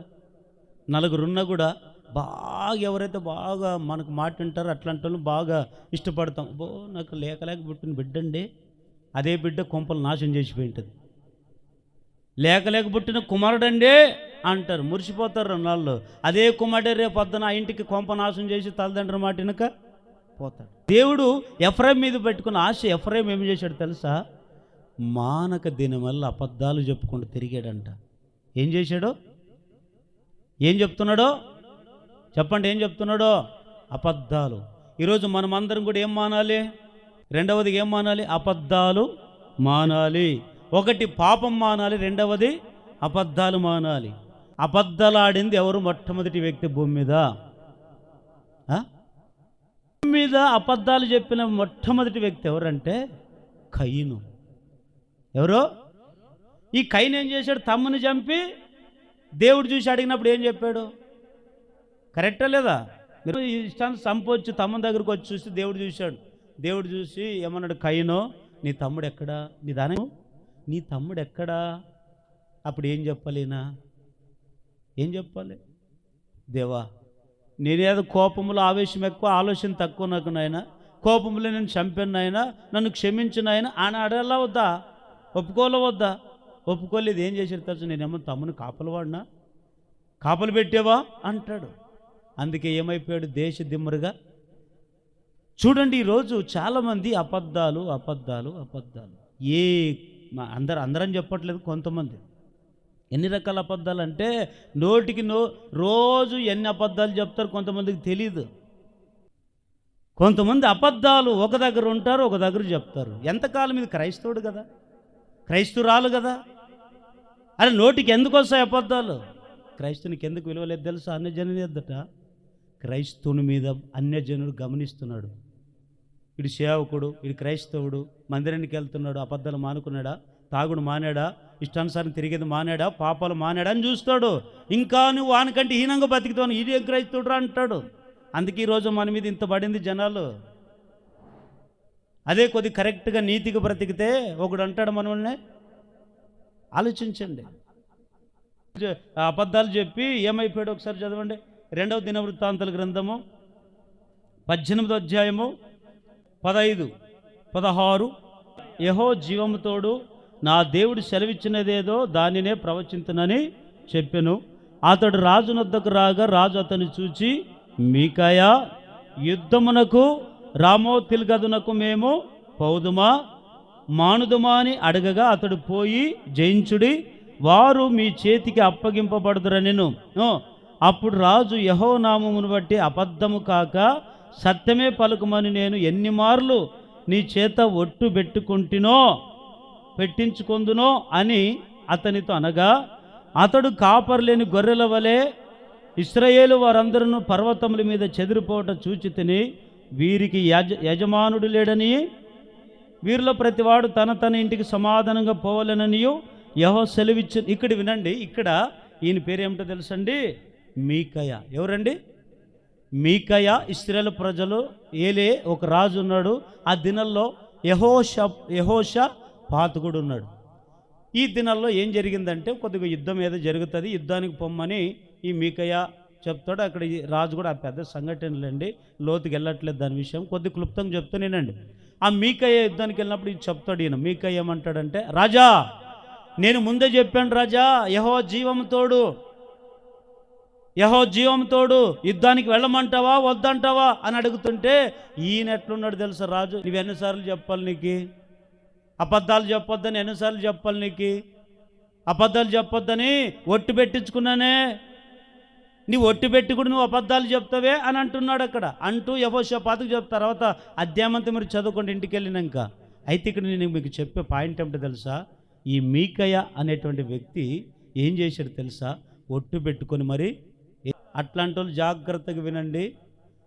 నలుగురున్నా కూడా బాగా ఎవరైతే బాగా మనకు మాట వింటారో అట్లాంటి వాళ్ళు బాగా ఇష్టపడతాం. నాకు లేక పుట్టిన బిడ్డండి, అదే బిడ్డ కొంపలు నాశనం చేసిపోయింటుంది. లేక పుట్టిన కుమారుడండి అంటారు, మురిసిపోతారు 2 నాళ్ళు. అదే కుమారుడే రేపు పొద్దున ఆ ఇంటికి కొంప నాశనం చేసి తల్లిదండ్రుల మాట వెనుక పోతాడు. దేవుడు ఎఫ్రాయిం మీద పెట్టుకున్న ఆశ. ఎఫ్రాయిం ఏం చేశాడు తెలుసా? మానక దినం వల్ల అబద్ధాలు చెప్పుకుంటూ తిరిగాడంట. ఏం చేశాడో? ఏం చెప్తున్నాడో చెప్పండి. ఏం చెప్తున్నాడో? అబద్ధాలు. ఈరోజు మనమందరం కూడా ఏం మానాలి? రెండవది ఏం మానాలి? అబద్ధాలు మానాలి. ఒకటి పాపం మానాలి, రెండవది అబద్ధాలు మానాలి. అబద్ధాలు ఆడింది ఎవరు? మొట్టమొదటి వ్యక్తి భూమి మీద. భూమి మీద అబద్ధాలు చెప్పిన మొట్టమొదటి వ్యక్తి ఎవరంటే కయీను. ఎవరో? ఈ కయీను ఏం చేశాడు? తమ్ముని చంపి దేవుడు చూసి అడిగినప్పుడు ఏం చెప్పాడు? కరెక్టా లేదా? మీరు ఇష్టాన్ని చంపొచ్చు, తమ్ముని దగ్గరకు వచ్చి చూసి దేవుడు చూశాడు. దేవుడు చూసి ఏమన్నాడు? కయీను, నీ తమ్ముడు ఎక్కడా? నీ తమ్ముడు ఎక్కడా? అప్పుడు ఏం చెప్పాలినా? ఏం చెప్పాలి? దేవా, నేనేదో కోపములో ఆవేశం ఎక్కువ, ఆలోచన తక్కువ నాకు నాయన. కోపములో నేను చంపాను నాయన, నన్ను క్షమించు నాయన అని అడగలా వద్దా? ఒప్పుకోలే వద్దా? ఒప్పుకోలేదు. ఏం చేశారు తెలుసు? నేనేమో తమ్ముని కాపలవాడినా? కాపలు పెట్టేవా అంటాడు. అందుకే ఏమైపోయాడు? దేశ దిమ్మరుగా. చూడండి, ఈరోజు చాలామంది అబద్ధాలు. అందరం చెప్పట్లేదు, కొంతమంది. ఎన్ని రకాల అబద్ధాలు అంటే నోటికి రోజు ఎన్ని అబద్ధాలు చెప్తారు కొంతమందికి తెలియదు. కొంతమంది అబద్ధాలు ఒక దగ్గర ఉంటారు, ఒక దగ్గర చెప్తారు. ఎంతకాలం? ఇది క్రైస్తవుడు కదా, క్రైస్తవురాలు కదా. అరే నోటికి ఎందుకు వస్తాయి అబద్ధాలు? క్రైస్తవునికి ఎందుకు విలువలేదు తెలుసా? అన్యజనుని ఎద్దట క్రైస్తవుని మీద అన్యజనుడు గమనిస్తున్నాడు. ఇడు సేవకుడు, ఇడు క్రైస్తవుడు, మందిరానికి వెళ్తున్నాడు, అబద్ధాలు మానుకున్నాడా? తాగుడు మానాడా? ఇష్టానుసారం తిరిగేది మానాడా? పాపాలు మానాడా అని చూస్తాడు. ఇంకా నువ్వు వానికంటే హీనంగా బతికితావు, ఇదే క్రైస్తవుడు అంటాడు. అందుకే ఈరోజు మన మీద ఇంత పడింది జనాలు. అదే కొద్ది కరెక్ట్గా నీతిగా బ్రతికితే ఒకడు అంటాడు మనల్ని. ఆలోచించండి. అబద్ధాలు చెప్పి ఏమైపోయాడు? ఒకసారి చదవండి. 2వ దినవృత్తాంతాల గ్రంథము 18వ అధ్యాయము 15, 16. యెహో జీవము తోడు, నా దేవుడు సెలవిచ్చినదేదో దానినే ప్రవచింతునని చెప్పెను. అతడు రాజు నొద్దకు రాగా రాజు అతన్ని చూచి, మీకాయా, యుద్ధమునకు రామోతిల్ గదునకు మేము పౌదుమా మానుదుమా అని అడగగా అతడు పోయి జయించుడి, వారు మీ చేతికి అప్పగింపబడుదురనెను. అప్పుడు రాజు యెహోవా నామమును బట్టి అబద్ధము కాక సత్యమే పలుకుమని నేను ఎన్ని మార్లు నీ చేత ఒట్టు పెట్టించుకొందునో అని అతనితో అనగా, అతడు కాపర్లేని గొర్రెల వలె ఇశ్రాయేలు వారందరూ పర్వతముల మీద చెదిరిపోవట చూచి తిని, వీరికి యజమానుడు లేడని, వీరిలో ప్రతివాడు తన ఇంటికి సమాధానంగా పోవాలననియు యెహోవా సెలవిచ్చు. ఇక్కడ వినండి, ఇక్కడ ఈయన పేరు ఏమిటో తెలుసండి? మీకయ. ఎవరండి? మీకయ. ఇశ్రాయేలు ప్రజలు ఏలే ఒక రాజు ఉన్నాడు. ఆ దినాల్లో యెహోషాపాతు కూడా ఉన్నాడు. ఈ దినాల్లో ఏం జరిగిందంటే కొద్దిగా యుద్ధం ఏదో జరుగుతుంది, యుద్ధానికి పొమ్మని ఈ మీకయ చెప్తాడు. అక్కడ ఈ రాజు కూడా ఆ పెద్ద సంఘటనలండి, లోతుకి వెళ్ళట్లేదు దాని విషయం, కొద్ది క్లుప్తంగా చెప్తానేనండి. ఆ మీకయ యుద్ధానికి వెళ్ళినప్పుడు ఇది చెప్తాడు. ఈయన మీకయ ఏమంటాడంటే, రాజా నేను ముందే చెప్పాను రాజా, యెహోవా జీవం తోడు యుద్ధానికి వెళ్ళమంటావా వద్దంటావా అని అడుగుతుంటే ఈయన ఎట్లున్నాడు తెలుసా రాజు, నువ్వు ఎన్నిసార్లు చెప్పాలి నీకు అబద్ధాలు చెప్పొద్దని, ఎన్నిసార్లు చెప్పాలి నీకు అబద్ధాలు చెప్పొద్దని ఒట్టు పెట్టించుకున్నానే, నీ ఒట్టు పెట్టి కూడా నువ్వు అబద్ధాలు చెప్తావే అని అంటున్నాడు. అక్కడ అంటూ యెహోషాపాతుకు చెప్తా. తర్వాత అధ్యాయమంతా మీరు చదువుకోండి ఇంటికి వెళ్ళినాక. అయితే ఇక్కడ నేను మీకు చెప్పే పాయింట్ ఏమిటో తెలుసా, ఈ మీకయ అనేటువంటి వ్యక్తి ఏం చేశాడు తెలుసా, ఒట్టు పెట్టుకొని మరి. అట్లాంటి వాళ్ళు జాగ్రత్తగా వినండి.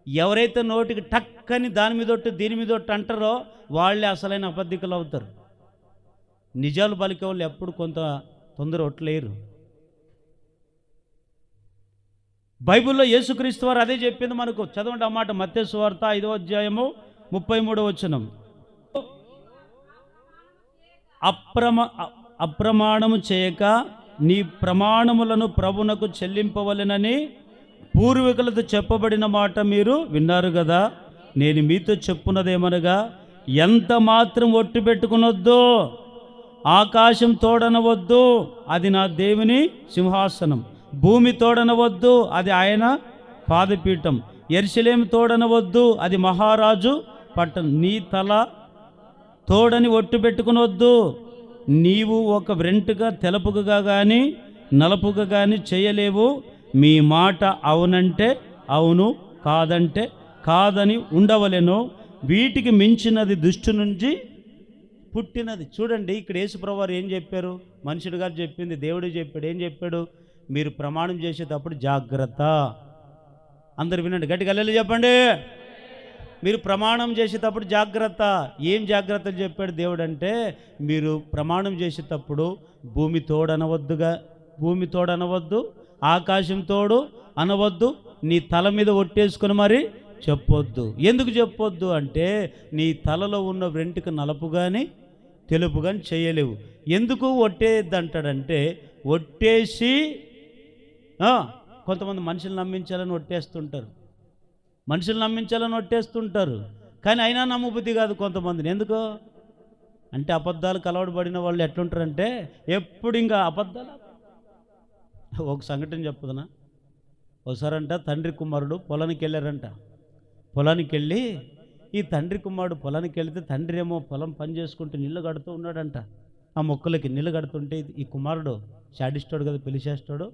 ఎవరైతే నోటికి టక్కని దాని మీద ఒట్టు దీని మీద ఒట్టు అంటారో వాళ్ళే అసలైన అబద్ధికులు అవుతారు. నిజాలు పలికే వాళ్ళు ఎప్పుడు కొంత తొందర ఒట్లేరు. బైబిల్లో యేసుక్రీస్తు వారు అదే చెప్పింది మనకు. చదవండి ఆ మాట, మత్తయి సువార్త 5వ అధ్యాయము 33వ వచనం. అప్రమాణము చేయక నీ ప్రమాణములను ప్రభునకు చెల్లింపవలెనని పూర్వీకులతో చెప్పబడిన మాట మీరు విన్నారు కదా. నేను మీతో చెప్పున్నదేమనగా, ఎంత మాత్రం ఒట్టు పెట్టుకునొద్దు, ఆకాశం తోడనవద్దు, అది నా దేవుని సింహాసనం. భూమి తోడనవద్దు, అది ఆయన పాదపీఠం. యెరూషలేము తోడనవద్దు, అది మహారాజు పట్టణం. నీ తల తోడని ఒట్టు పెట్టుకునొద్దు. నీవు ఒక వెంట్రుక తెలపుగా కానీ నలుపుగా కానీ చేయలేవు. మీ మాట అవునంటే అవును, కాదంటే కాదని ఉండవలెను. వీటికి మించినది దుష్టు నుంచి పుట్టినది. చూడండి ఇక్కడ యేసుప్రభువారు ఏం చెప్పారు, మనుషుడు గారు చెప్పింది దేవుడు చెప్పాడు. ఏం చెప్పాడు, మీరు ప్రమాణం చేసేటప్పుడు జాగ్రత్త. అందరు వినండి, గట్టిగా హల్లెలూయా చెప్పండి. మీరు ప్రమాణం చేసేటప్పుడు జాగ్రత్త. ఏం జాగ్రత్తలు చెప్పాడు దేవుడు అంటే, మీరు ప్రమాణం చేసేటప్పుడు భూమి తోడనవద్దు, ఆకాశం తోడు అనవద్దు, నీ తల మీద ఒట్టేసుకుని మరి చెప్పొద్దు. ఎందుకు చెప్పొద్దు అంటే, నీ తలలో ఉన్న వెంట్రుక నలుపు కానీ తెలుపు కానీ చేయలేవు. ఎందుకు ఒట్టేద్దు అంటాడంటే, ఒట్టేసి కొంతమంది మనుషులు నమ్మించాలని ఒట్టేస్తుంటారు, కానీ అయినా నమ్మబుద్ధి కాదు కొంతమందిని. ఎందుకో అంటే అబద్ధాలు కలవడు పడిన వాళ్ళు ఎట్లుంటారంటే ఎప్పుడు ఇంకా అబద్ధాలు. ఒక సంఘటన చెప్పుదనా. ఒకసారంట తండ్రి కుమారుడు పొలానికి వెళ్ళారంట. పొలానికి వెళ్ళి ఈ తండ్రి కుమారుడు పొలానికి వెళితే తండ్రి ఏమో పొలం పని చేసుకుంటూ నీళ్ళు కడుతూ ఉన్నాడంట. ఆ మొక్కలకి నీళ్ళు కడుతుంటే ఈ కుమారుడు శాడిస్తాడు కదా, పెళ్లి చేస్తాడు.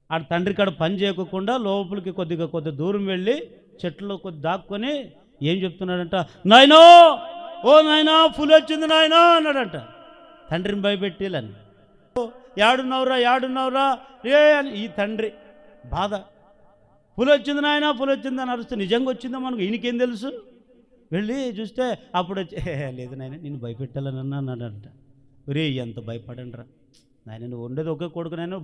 ఆ తండ్రి కాడ పని చేయకుండా లోపలికి కొద్ది దూరం వెళ్ళి చెట్లు కొద్ది దాక్కొని ఏం చెప్తున్నాడంట, నాయనో ఓ నాయనా పులి వచ్చింది నాయనా అన్నాడంట. తండ్రిని భయపెట్టిలని, యాడున్నావురా రే అని ఈ తండ్రి బాధ. పులి వచ్చింది నాయనా, పులి వచ్చింది అని అరుస్తే నిజంగా వచ్చిందో మనకు ఈయనకేం తెలుసు. వెళ్ళి చూస్తే అప్పుడు వచ్చి లేదు నాయన నేను భయపెట్టాలని అన్నాడంట. రే ఎంత భయపడండి రా నాయన, నువ్వు ఉండేది ఒకే కొడుకు నాయన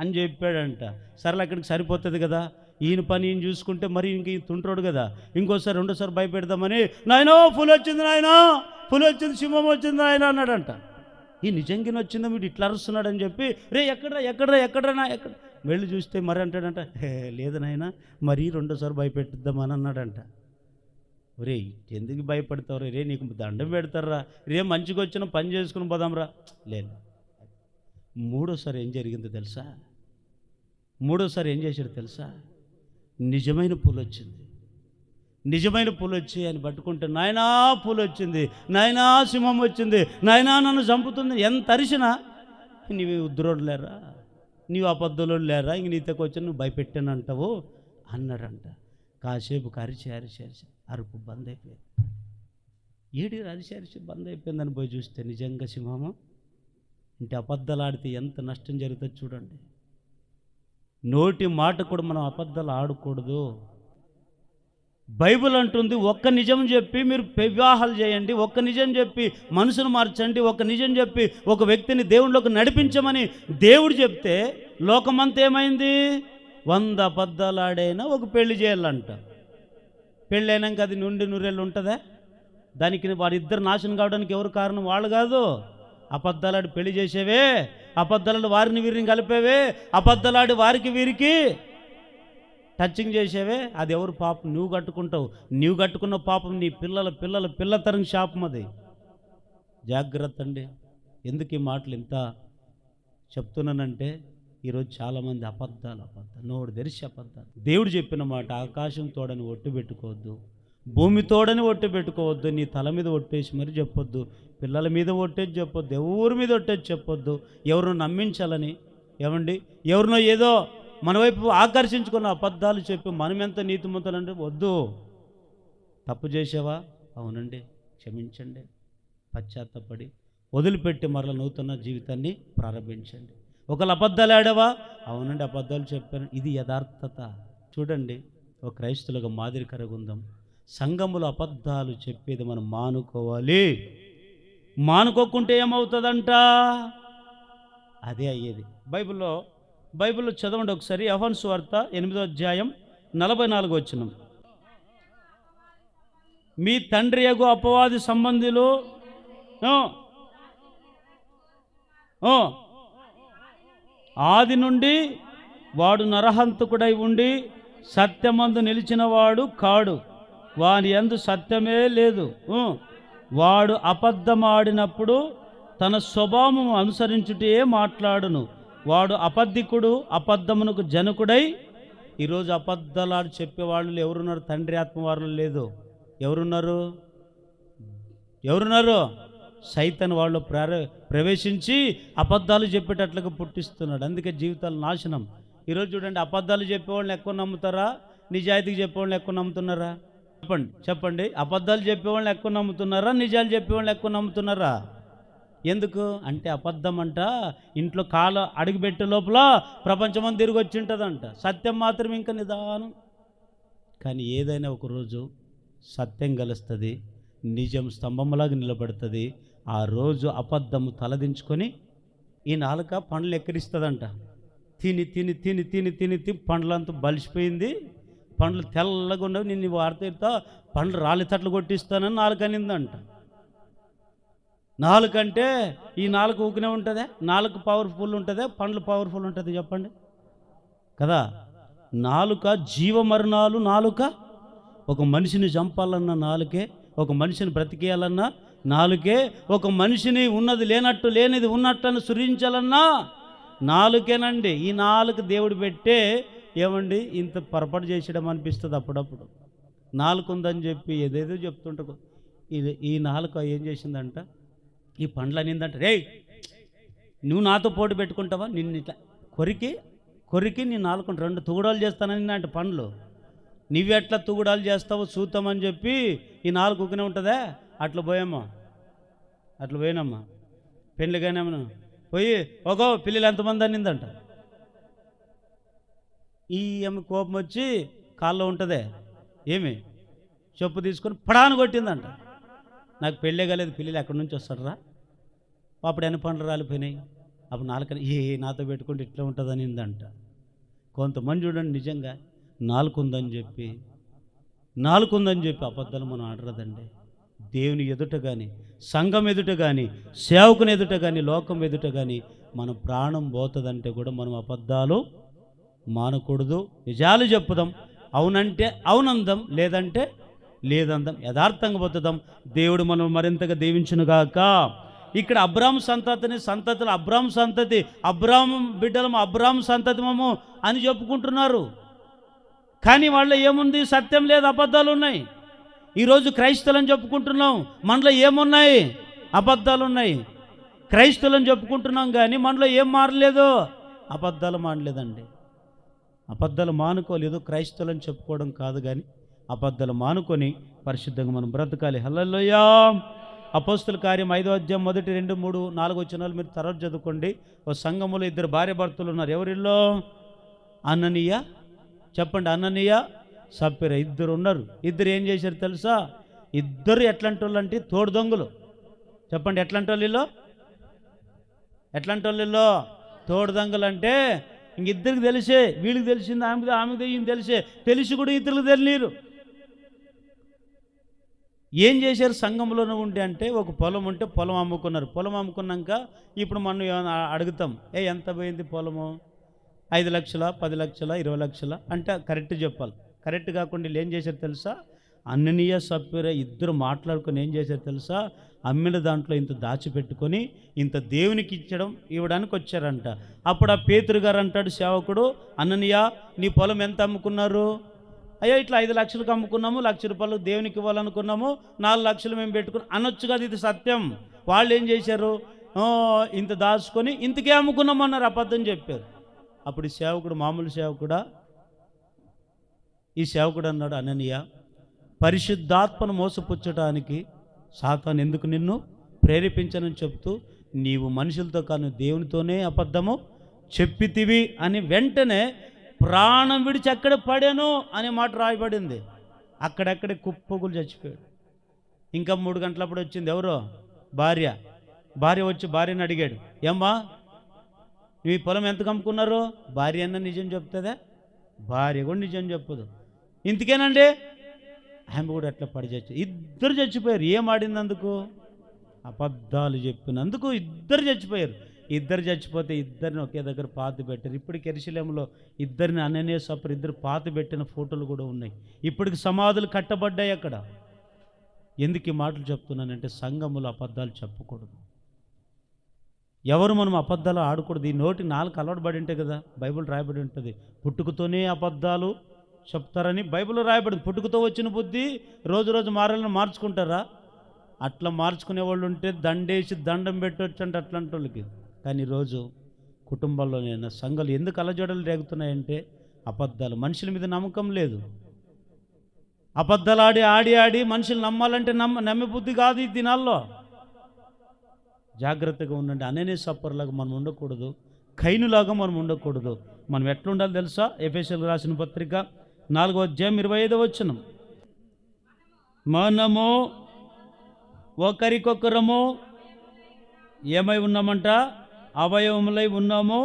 అని చెప్పాడంట. సరేలే అక్కడికి సరిపోతుంది కదా, ఈయన పని ఈయన చూసుకుంటే మరి ఇంక ఈయన తుంటాడు కదా. ఇంకోసారి రెండోసారి భయపెడదామని, నాయనో పులి వచ్చింది నాయనా, పులి వచ్చింది, సింహం వచ్చింది నాయన అన్నాడంట. ఈ నిజంగా వచ్చిందో వీడు ఇట్లా అరుస్తున్నాడని చెప్పి రే ఎక్కడ్రా వెళ్ళి చూస్తే మరి అంటాడంట, లేదు నాయన మరీ రెండోసారి భయపెట్టిద్దామని అన్నాడంట. రే ఎందుకు భయపడతావు రే, నీకు దండం పెడతారా రే, మంచిగా వచ్చిన పని చేసుకుని పోదాంరా. లేదు. మూడోసారి ఏం జరిగిందో తెలుసా, మూడోసారి ఏం చేశాడు తెలుసా, నిజమైన పూలు వచ్చి ఆయన పట్టుకుంటే, నాయనా పూలు వచ్చింది, నాయనా సింహం వచ్చింది, నాయనా నన్ను చంపుతుంది. ఎంత అరిసినా నీవు ఉద్రోడు లేరా, నీవు అబద్ధులు లేరా, ఇంక నీతకు వచ్చి నువ్వు భయపెట్టానంటావు అన్నాడంట. కాసేపు అరిచి అరుపు బంద్ అయిపోయింది. అరిచి బంద్ అయిపోయిందని పోయి చూస్తే నిజంగా సింహము. అంటే అబద్ధాలు ఆడితే ఎంత నష్టం జరుగుతుంది చూడండి. నోటి మాట కూడా మనం అబద్ధాలు ఆడకూడదు. బైబిల్ అంటుంది ఒక్క నిజం చెప్పి మీరు వివాహాలు చేయండి, ఒక్క నిజం చెప్పి మనసును మార్చండి, ఒక్క నిజం చెప్పి ఒక వ్యక్తిని దేవుళ్ళలోకి నడిపించమని దేవుడు చెప్తే లోకమంతా ఏమైంది? 100 అబద్ధాలు ఆడైనా ఒక పెళ్లి చేయాలంట. పెళ్ళి అయినాక అది నుండి నూరేళ్ళు ఉంటుందా? దానికి వారిద్దరు నాశనం కావడానికి ఎవరు కారణం? వాళ్ళు కాదు. అబద్ధాలాడి పెళ్లి చేసేవే, అబద్ధాలు వారిని వీరిని కలిపేవే, అబద్ధాలాడి వారికి వీరికి టచింగ్ చేసేవే, అది ఎవరు పాపం? నువ్వు కట్టుకుంటావు. నువ్వు కట్టుకున్న పాపం నీ పిల్లల తరం శాపం అది. జాగ్రత్త అండి. ఎందుకు ఈ మాటలు ఇంత చెప్తున్నానంటే ఈరోజు చాలామంది అబద్ధాలు నోడు తెరిచి అబద్ధాలు. దేవుడు చెప్పిన మాట, ఆకాశం తోడని ఒట్టు పెట్టుకోవద్దు, భూమి తోడని ఒట్టు పెట్టుకోవద్దు, నీ తల మీద ఒట్టేసి మరి చెప్పొద్దు, పిల్లల మీద ఒట్టేసి చెప్పొద్దు, ఎవరి మీద ఒట్టేసి చెప్పొద్దు. ఎవరినో నమ్మించాలని, ఏమండి ఎవరినో ఏదో మన వైపు ఆకర్షించుకున్న అబద్ధాలు చెప్పి మనం ఎంత నీతిమంతులంటే వద్దు. తప్పు చేసావా? అవునండి, క్షమించండి, పశ్చాత్తపడి వదిలిపెట్టి మరల నూతన జీవితాన్ని ప్రారంభించండి. ఒకళ్ళు అబద్ధాలు ఆడావా? అవునండి, అబద్ధాలు చెప్పాను. ఇది యథార్థత. చూడండి, ఒక క్రైస్తులుగా మాదిరికరంగా ఉందాం. సంఘములో అబద్ధాలు చెప్పేది మనం మానుకోవాలి. మానుకోకుంటే ఏమవుతుందంట? అదే అయ్యేది. బైబిల్లో చదవండి ఒకసారి. యోహాను సువార్త 8వ అధ్యాయం 44వ వచనం. మీ తండ్రి యగు అపవాది సంబంధులు ఆది నుండి వాడు నరహంతకుడై ఉండి సత్యమందు నిలిచిన వాడు కాడు, వాని యందు సత్యమే లేదు. వాడు అబద్ధమాడినప్పుడు తన స్వభావము అనుసరించుటే మాట్లాడును. వాడు అబద్ధికుడు, అబద్ధమునకు జనకుడై. ఈరోజు అబద్ధాలు చెప్పేవాళ్ళు ఎవరున్నారు? తండ్రి ఆత్మవారులు లేదు. ఎవరున్నారు? సైతాన్ వాళ్ళు ప్రవేశించి అబద్ధాలు చెప్పేటట్లుగా పుట్టిస్తున్నాడు. అందుకే జీవితాలు నాశనం. ఈరోజు చూడండి, అబద్ధాలు చెప్పేవాళ్ళని ఎక్కువ నమ్ముతారా? నిజాయితీకి చెప్పేవాళ్ళని ఎక్కువ నమ్ముతున్నారా? చెప్పండి. అబద్ధాలు చెప్పేవాళ్ళని ఎక్కువ నమ్ముతున్నారా? నిజాలు చెప్పేవాళ్ళని ఎక్కువ నమ్ముతున్నారా? ఎందుకు అంటే అబద్ధం అంట ఇంట్లో కాలు అడుగుపెట్టే లోపల ప్రపంచమంతా తిరిగి వచ్చి ఉంటుందంట. సత్యం మాత్రం ఇంకా నిదానం. కానీ ఏదైనా ఒకరోజు సత్యం గెలుస్తుంది, నిజం స్తంభంలాగా నిలబడుతుంది. ఆ రోజు అబద్ధము తలదించుకొని ఈ నాలుక పండ్లు ఎక్కిరిస్తుందంట. తిని తిని తిని తిని తిని తిని పండ్లంతా బలిసిపోయింది, పండ్లు తెల్లగా ఉండవు, నిన్ను వార్త పండ్లు రాలి తట్లు కొట్టిస్తానని నాలుక అనిందంట. నాలుకంటే ఈ నాలుక ఊకినే ఉంటుందే? నాలుక పవర్ఫుల్ ఉంటుందే? పండ్లు పవర్ఫుల్ ఉంటుంది? చెప్పండి కదా. నాలుక జీవమరణాలు. నాలుక ఒక మనిషిని చంపాలన్నా నాలుకే, ఒక మనిషిని బ్రతికేయాలన్నా నాలుకే, ఒక మనిషిని ఉన్నది లేనట్టు లేనిది ఉన్నట్టని సృజించాలన్నా నాలుకేనండి. ఈ నాలుక దేవుడు పెట్టే ఏమండి ఇంత పొరపాటు చేసేయడం అనిపిస్తుంది అప్పుడప్పుడు. నాలుక ఉందని చెప్పి ఏదేదో చెప్తుంటారు. ఈ నాలుక ఏం చేసిందంట? ఈ పండ్లు అనిందంట, రే నువ్వు నాతో పోటీ పెట్టుకుంటావా? నిన్ను ఇట్లా కొరికి నీ నాలుగు 2 తుగుడాలు చేస్తానని అంటే పండ్లు నువ్వెట్లా తుగుడాలు చేస్తావో చూద్దామని చెప్పి ఈ నాలుగు ఉక్కునే ఉంటుందా? అట్లా పోయినమ్మా పెళ్ళిగానేమో పోయి ఒక్కో పిల్లలు ఎంతమంది అనిందంట. ఈ కోపం వచ్చి కాల్లో ఉంటుందే, ఏమి చెప్పు తీసుకొని పడాను కొట్టిందంట. నాకు పెళ్ళే కాలేదు, పిల్లలు ఎక్కడి నుంచి వస్తాడరా? అప్పుడు ఎన్ని పండ్లు రాలిపోయినాయి. అప్పుడు నాలుకని నాతో పెట్టుకుంటే ఇట్లా ఉంటుందని అనిందంట. కొంతమంది చూడండి, నిజంగా నాలుగుందని చెప్పి అబద్ధాలు మనం ఆడరదండి. దేవుని ఎదుట కానీ, సంఘం ఎదుట కానీ, సేవకుని ఎదుట కానీ, లోకం ఎదుట కానీ మన ప్రాణం పోతుందంటే కూడా మనం అబద్ధాలు మానకూడదు. నిజాలు చెప్పుదాం. అవునంటే అవునందం, లేదంటే లేదందం, యథార్థంగా బతుకుదాం. దేవుడు మనం మరింతగా దీవించునుగాక. ఇక్కడ అబ్రాము సంతతులు అబ్రాము సంతతి, అబ్రాము బిడ్డలము, అబ్రాము సంతతిమము అని చెప్పుకుంటున్నారు. కానీ వాళ్ళ ఏముంది? సత్యం లేదు, అబద్ధాలు ఉన్నాయి. ఈరోజు క్రైస్తవులని చెప్పుకుంటున్నాం, మనలో ఏమున్నాయి? అబద్ధాలు ఉన్నాయి. క్రైస్తవులని చెప్పుకుంటున్నాం కానీ మనలో ఏం మారలేదు? అబద్ధాలు మానలేదండి. అబద్ధాలు మానుకోలేదు. క్రైస్తవులని చెప్పుకోవడం కాదు, కానీ అబద్ధాలు మానుకొని పరిశుద్ధంగా మనం బ్రతకాలి. హల్లెలూయా. అపోస్తుల కార్యం 5వ అధ్యాయం 1, 2, 3, 4 వచనాలు మీరు తర్వాత చదువుకోండి. ఓ సంఘములో 2 భార్య భర్తలు ఉన్నారు. ఎవరిల్లో? అననీయ, చెప్పండి, అననీయ, సప్పిర ఇద్దరు ఉన్నారు. ఇద్దరు ఏం చేశారు తెలుసా? ఇద్దరు ఎట్లాంటి వాళ్ళు అంటే తోడు దొంగలు. చెప్పండి, ఎట్లాంటి వాళ్ళు? ఎట్లాంటి వాళ్ళు? తోడు దొంగలు. అంటే ఇంక ఇద్దరికి తెలిసే, వీళ్ళకి తెలిసింది, ఆమెకి ఈయన తెలిసి కూడా ఇద్దరికి తెలియరు. ఏం చేశారు? సంఘంలోనే ఉంటే అంటే ఒక పొలం ఉంటే పొలం అమ్ముకున్నారు. పొలం అమ్ముకున్నాక ఇప్పుడు మనం ఏమైనా అడుగుతాం, ఎంత పోయింది పొలము? 5 లక్షల, 10 లక్షల, 20 లక్షల అంటే కరెక్ట్ చెప్పాలి. కరెక్ట్ కాకుండా వీళ్ళు ఏం చేశారు తెలుసా? అననీయ సప్ఫీరా ఇద్దరు మాట్లాడుకొని ఏం చేశారు తెలుసా? అమ్మిన దాంట్లో ఇంత దాచిపెట్టుకొని ఇంత దేవునికి ఇవ్వడానికి వచ్చారంట. అప్పుడు ఆ పేతురు గారు అంటాడు, సేవకుడు, అననీయ నీ పొలం ఎంత అమ్ముకున్నారు? అయ్యో ఇట్లా 5 లక్షలకు అమ్ముకున్నాము, ₹1,00,000 దేవునికి ఇవ్వాలనుకున్నాము, 4 లక్షలు మేము పెట్టుకుని అనొచ్చు కదా, ఇది సత్యం. వాళ్ళు ఏం చేశారు? ఇంత దాచుకొని ఇంతకే అమ్ముకున్నాము అన్నారు, అబద్ధం చెప్పారు. అప్పుడు ఈ సేవకుడు మామూలు సేవకుడా? ఈ సేవకుడు అన్నాడు, అననీయ పరిశుద్ధాత్మను మోసపుచ్చడానికి సాతాను ఎందుకు నిన్ను ప్రేరేపించనని చెప్తూ నీవు మనుషులతో కాను దేవునితోనే అబద్ధము చెప్పితివి అని వెంటనే ప్రాణం విడిచి అక్కడ పడాను అనే మాట రాయబడింది. అక్కడెక్కడే కుప్పగులు చచ్చిపోయాడు. ఇంకా 3 గంటలప్పుడు వచ్చింది ఎవరో భార్య వచ్చి భార్యని అడిగాడు, ఏమ్మా మీ పొలం ఎంత కమ్ముకున్నారు? భార్య అన్న నిజం చెప్తుందా? భార్య కూడా నిజం చెప్పదు. ఇంతకేనండి, ఆమె కూడా ఎట్లా పడి ఇద్దరు చచ్చిపోయారు. ఏం ఆడినందుకు? అబద్ధాలు చెప్పినందుకు ఇద్దరు చచ్చిపోయారు. ఇద్దరు చచ్చిపోతే ఇద్దరిని ఒకే దగ్గర పాతి పెట్టారు. ఇప్పటికి యెరూషలేములో ఇద్దరిని అననీయ సప్ఫీరా ఇద్దరు పాతి పెట్టిన ఫోటోలు కూడా ఉన్నాయి. ఇప్పటికి సమాధులు కట్టబడ్డాయి అక్కడ. ఎందుకు ఈ మాటలు చెప్తున్నానంటే సంఘములు అబద్ధాలు చెప్పకూడదు. ఎవరు మనం అబద్ధాలు ఆడకూడదు. ఈ నోటి 4 అలవాటు పడి ఉంటే కదా, బైబిల్ రాయబడి ఉంటుంది. పుట్టుకతోనే అబద్ధాలు చెప్తారని బైబిల్ రాయబడింది. పుట్టుకతో వచ్చిన బుద్ధి రోజు మారాలని మార్చుకుంటారా? అట్లా మార్చుకునే వాళ్ళు ఉంటే దండేసి దండం పెట్టవచ్చు అంటే అట్లాంటి వాళ్ళకి. కానీ ఈరోజు కుటుంబాల్లోనైనా సంఘాలు ఎందుకు అలజడలు రేగుతున్నాయంటే అబద్ధాలు. మనుషుల మీద నమ్మకం లేదు. అబద్ధాలు ఆడి మనుషులు నమ్మాలంటే నమ్మే బుద్ధి కాదు ఈ దినాల్లో. జాగ్రత్తగా ఉండండి. అననీయ సప్ఫీరాలాగా మనం ఉండకూడదు, కయీనులాగా మనం ఉండకూడదు. మనం ఎట్లుండాలి తెలుసా? ఎఫెసీయులకు రాసిన పత్రిక 4వ అధ్యాయం 25వ వచనం, మనము ఒకరికొకరము ఏమై ఉన్నామంట? అవయవములై ఉన్నాము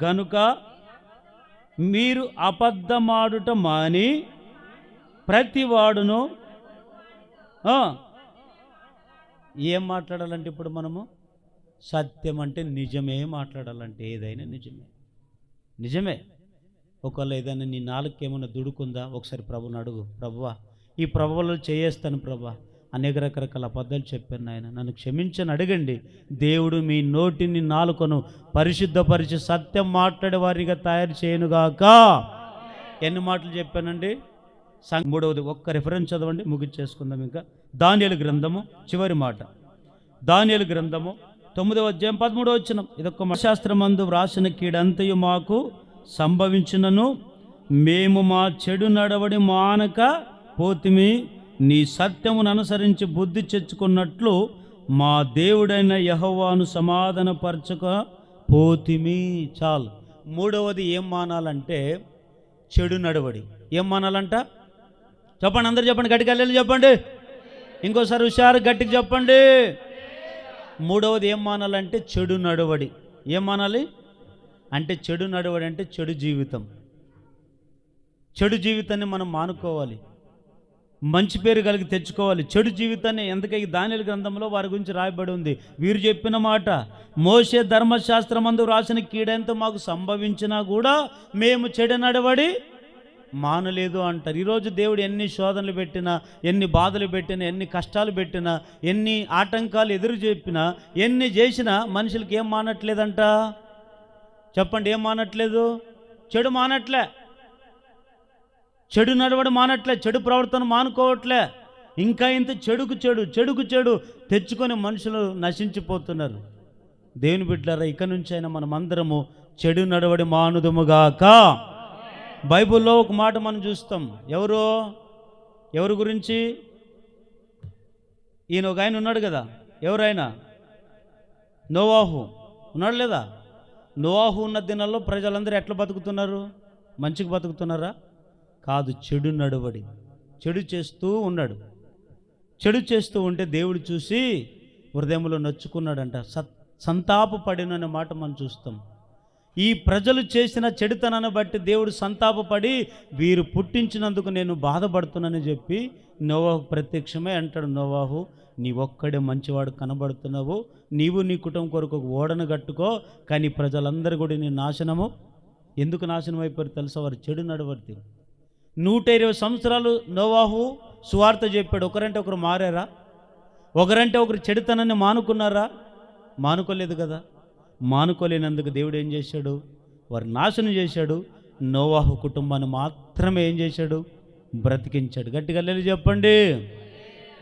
గనుక మీరు అబద్ధమాడుట మాని ప్రతివాడును ఏం మాట్లాడాలంటే ఇప్పుడు మనము సత్యం అంటే నిజమే మాట్లాడాలంటే ఏదైనా నిజమే. ఒకవేళ ఏదైనా నీ నాలుగుకి ఏమైనా దుడుకుందా ఒకసారి ప్రభుని అడుగు, ప్రభువా ఈ ప్రభువులో చేయేస్తాను ప్రభా, అనేక రకరకాల అబద్ధాలు చెప్పాను ఆయన, నన్ను క్షమించని అడగండి. దేవుడు మీ నోటిని నాలుకను పరిశుద్ధపరిచి సత్యం మాట్లాడే వారిగా తయారు చేయనుగాక. ఎన్ని మాటలు చెప్పానండి? 3వది ఒక్క రిఫరెన్స్ చదవండి, ముగిచ్చేసుకుందాం. ఇంకా దానియేలు గ్రంథము చివరి మాట, దానియేలు గ్రంథము 9వ అధ్యాయం 13వ వచనం. ఇదొక శాస్త్రమందు వ్రాసిన కీడంతయు మాకు సంభవించినను మేము మా చెడు నడవడి మానక పోతిమి, నీ సత్యమును అనుసరించి బుద్ధి తెచ్చుకున్నట్లు మా దేవుడైన యెహోవాను సమాధానపరచక పోతిమి. చాలు. 3వది ఏం మానాలంటే చెడు నడవడి. ఏం మానాలంట? చెప్పండి, అందరు చెప్పండి, గట్టిగా వెళ్ళి చెప్పండి, ఇంకోసారి హుషారు గట్టిగా చెప్పండి. 3వది ఏం మానాలంటే చెడు నడవడి. ఏం మానాలి అంటే చెడు నడవడి అంటే చెడు జీవితం. చెడు జీవితాన్ని మనం మానుకోవాలి, మంచి పేరు కలిగి తెచ్చుకోవాలి. చెడు జీవితాన్ని ఎందుకంటే దానియేలు గ్రంథంలో వారి గురించి రాయబడి ఉంది. వీరు చెప్పిన మాట, మోషే ధర్మశాస్త్రమందు రాసిన కీడెంత మాకు సంభవించినా కూడా మేము చెడు నడవడి మానలేదు అంటారు. ఈరోజు దేవుడు ఎన్ని శోధనలు పెట్టినా, ఎన్ని బాధలు పెట్టినా, ఎన్ని కష్టాలు పెట్టినా, ఎన్ని ఆటంకాలు ఎదురు చెప్పినా, ఎన్ని చేసినా మనుషులకి ఏం మానట్లేదంట? చెప్పండి, ఏం మానట్లేదు? చెడు మానట్లే, చెడు నడవడం మానట్లే, చెడు ప్రవర్తన మానుకోవట్లే. ఇంకా ఇంత చెడుకు చెడు తెచ్చుకొని మనుషులు నశించిపోతున్నారు. దేవుని బిడ్డలారా, ఇక నుంచి అయినా మనమందరము చెడు నడవడి మానుదుముగాక. బైబిల్లో ఒక మాట మనం చూస్తాం. ఎవరు గురించి? ఈయన ఒక ఆయన ఉన్నాడు కదా, ఎవరైనా? నోవాహు ఉన్నాడు లేదా? నోవాహు ఉన్న దినాల్లో ప్రజలందరూ ఎట్లా బతుకుతున్నారు? మంచిగా బతుకుతున్నారా? కాదు, చెడు నడవడి. చెడు చేస్తూ ఉన్నాడు. చెడు చేస్తూ ఉంటే దేవుడు చూసి హృదయంలో నొచ్చుకున్నాడంట. సంతాపపడిన మాట మనం చూస్తాం. ఈ ప్రజలు చేసిన చెడుతనాన్ని బట్టి దేవుడు సంతాపపడి వీరు పుట్టించినందుకు నేను బాధపడుతున్నానని చెప్పి నోవాహు ప్రత్యక్షమే అంటాడు, నోవాహు నీ ఒక్కడే మంచివాడు కనబడుతున్నావు, నీవు నీ కుటుంబం కొరకు ఒక ఓడను కట్టుకో, కానీ ప్రజలందరూ కూడా నీ నాశనము. ఎందుకు నాశనం అయిపోయారు తెలుసా? వారు చెడు నడవడి. 120 సంవత్సరాలు నోవాహు సువార్త చెప్పాడు. ఒకరంటే ఒకరు మారారా? ఒకరంటే ఒకరు చెడుతనాన్ని మానుకున్నారా? మానుకోలేదు కదా. మానుకోలేనందుకు దేవుడు ఏం చేశాడు? వారు నాశనం చేశాడు. నోవాహు కుటుంబాన్ని మాత్రమే ఏం చేశాడు? బ్రతికించాడు. గట్టిగా లేని చెప్పండి.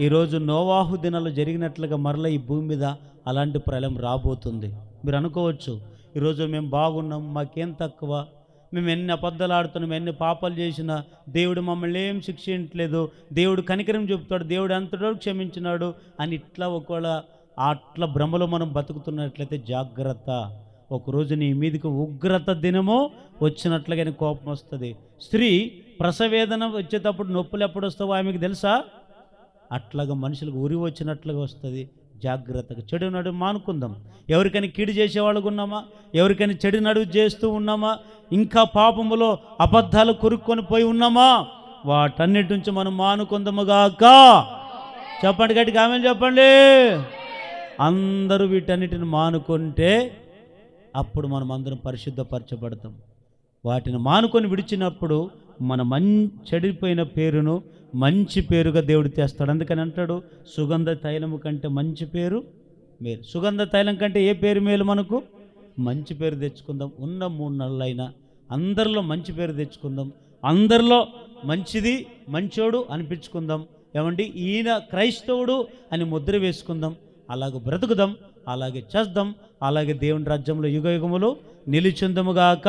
ఈరోజు నోవాహు దినాలు జరిగినట్లుగా మరలా ఈ భూమి మీద అలాంటి ప్రళయం రాబోతుంది. మీరు అనుకోవచ్చు, ఈరోజు మేము బాగున్నాం, మాకేం తక్కువ, మేము ఎన్ని అబద్ధాలు ఆడుతున్నాం, ఎన్ని పాపాలు చేసినా దేవుడు మమ్మల్ని ఏం శిక్షించట్లేదు, దేవుడు కనికరం చెబుతాడు, దేవుడు అంతటో క్షమించినాడు అని ఇట్లా ఒకవేళ అట్లా భ్రమలో మనం బతుకుతున్నట్లయితే జాగ్రత్త. ఒకరోజు నీ మీదకి ఉగ్రత దినము వచ్చినట్లుగానే కోపం వస్తుంది. స్త్రీ ప్రసవేదన వచ్చేటప్పుడు నొప్పులు ఎప్పుడు వస్తావో ఆమెకు తెలుసా? అట్లాగా మనుషులకు ఉరి వచ్చినట్లుగా వస్తుంది. జాగ్రత్తగా చెడు నడువు మానుకుందాం. ఎవరికైనా కీడు చేసేవాళ్ళకు ఉన్నామా? ఎవరికైనా చెడు నడువు చేస్తూ ఉన్నామా? ఇంకా పాపములో అబద్ధాలు కొరుక్కొని పోయి ఉన్నామా? వాటన్నిటి నుంచి మనం మానుకుందాముగాక. చెప్పండి, గట్టిగా ఆమె చెప్పండి. అందరూ వీటన్నిటిని మానుకుంటే అప్పుడు మనం అందరం పరిశుద్ధపరచబడతాం. వాటిని మానుకొని విడిచినప్పుడు మన చెడిపోయిన పేరును మంచి పేరుగా దేవుడు తెస్తాడు. అందుకని అంటాడు, సుగంధ తైలము కంటే మంచి పేరు మేలు. సుగంధ తైలం కంటే ఏ పేరు మేలు? మనకు మంచి పేరు తెచ్చుకుందాం. ఉన్న 3 నెలలైనా అందరిలో మంచి పేరు తెచ్చుకుందాం. అందరిలో మంచిది, మంచోడు అనిపించుకుందాం. ఏమండి, ఈయన క్రైస్తవుడు అని ముద్ర వేసుకుందాం. అలాగే బ్రతుకుదాం, అలాగే చేద్దాం, అలాగే దేవుని రాజ్యంలో యుగయుగములు నిలిచిందముగాక.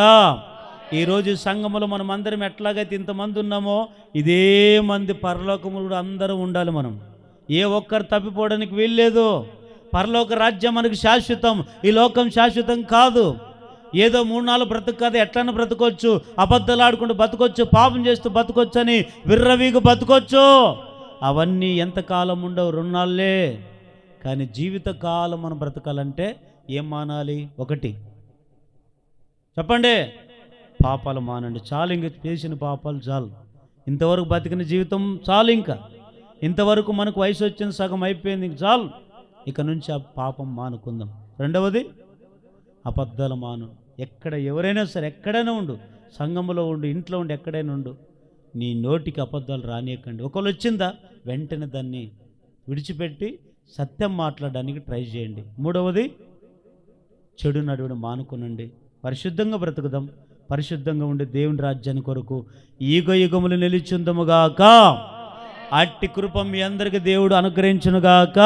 ఈరోజు సంఘములో మనం అందరం ఎట్లాగైతే ఇంతమంది ఉన్నామో ఇదే మంది పరలోకములు కూడా అందరం ఉండాలి. మనం ఏ ఒక్కరు తప్పిపోవడానికి వీల్లేదు. పరలోక రాజ్యం మనకు శాశ్వతం, ఈ లోకం శాశ్వతం కాదు. ఏదో 3-4 బ్రతుకు కాదు, ఎట్లన్నా బ్రతకొచ్చు, అబద్ధాలు ఆడుకుంటూ బతకొచ్చు, పాపం చేస్తూ బతకొచ్చు అని విర్రవీగు బతకొచ్చు. అవన్నీ ఎంతకాలం ఉండవు, 2 నాళ్ళే. కానీ జీవితకాలం మనం బ్రతకాలంటే ఏం మానాలి? 1 చెప్పండి, పాపాలు మానండి. చాలు, ఇంక చేసిన పాపాలు చాలు. ఇంతవరకు బతికిన జీవితం చాలు. ఇంకా ఇంతవరకు మనకు వయసు వచ్చిన సగం అయిపోయింది, ఇంక చాలు. ఇక నుంచి ఆ పాపం మానుకుందాం. 2వది, అబద్ధాలు మాను. ఎక్కడ ఎవరైనా సరే, ఎక్కడైనా ఉండు, సంఘంలో ఉండు, ఇంట్లో ఉండి, ఎక్కడైనా ఉండు, నీ నోటికి అబద్ధాలు రానియకండి. ఒకళ్ళు వచ్చిందా వెంటనే దాన్ని విడిచిపెట్టి సత్యం మాట్లాడడానికి ట్రై చేయండి. 3వది, చెడు నడువును మానుకునండి. పరిశుద్ధంగా బ్రతుకుదాం. పరిశుద్ధంగా ఉండే దేవుని రాజ్యాన్ని కొరకు యుగ యుగములు నిలిచుందముగాక. అట్టి కృప మీ అందరికి దేవుడు అనుగ్రహించునుగాక.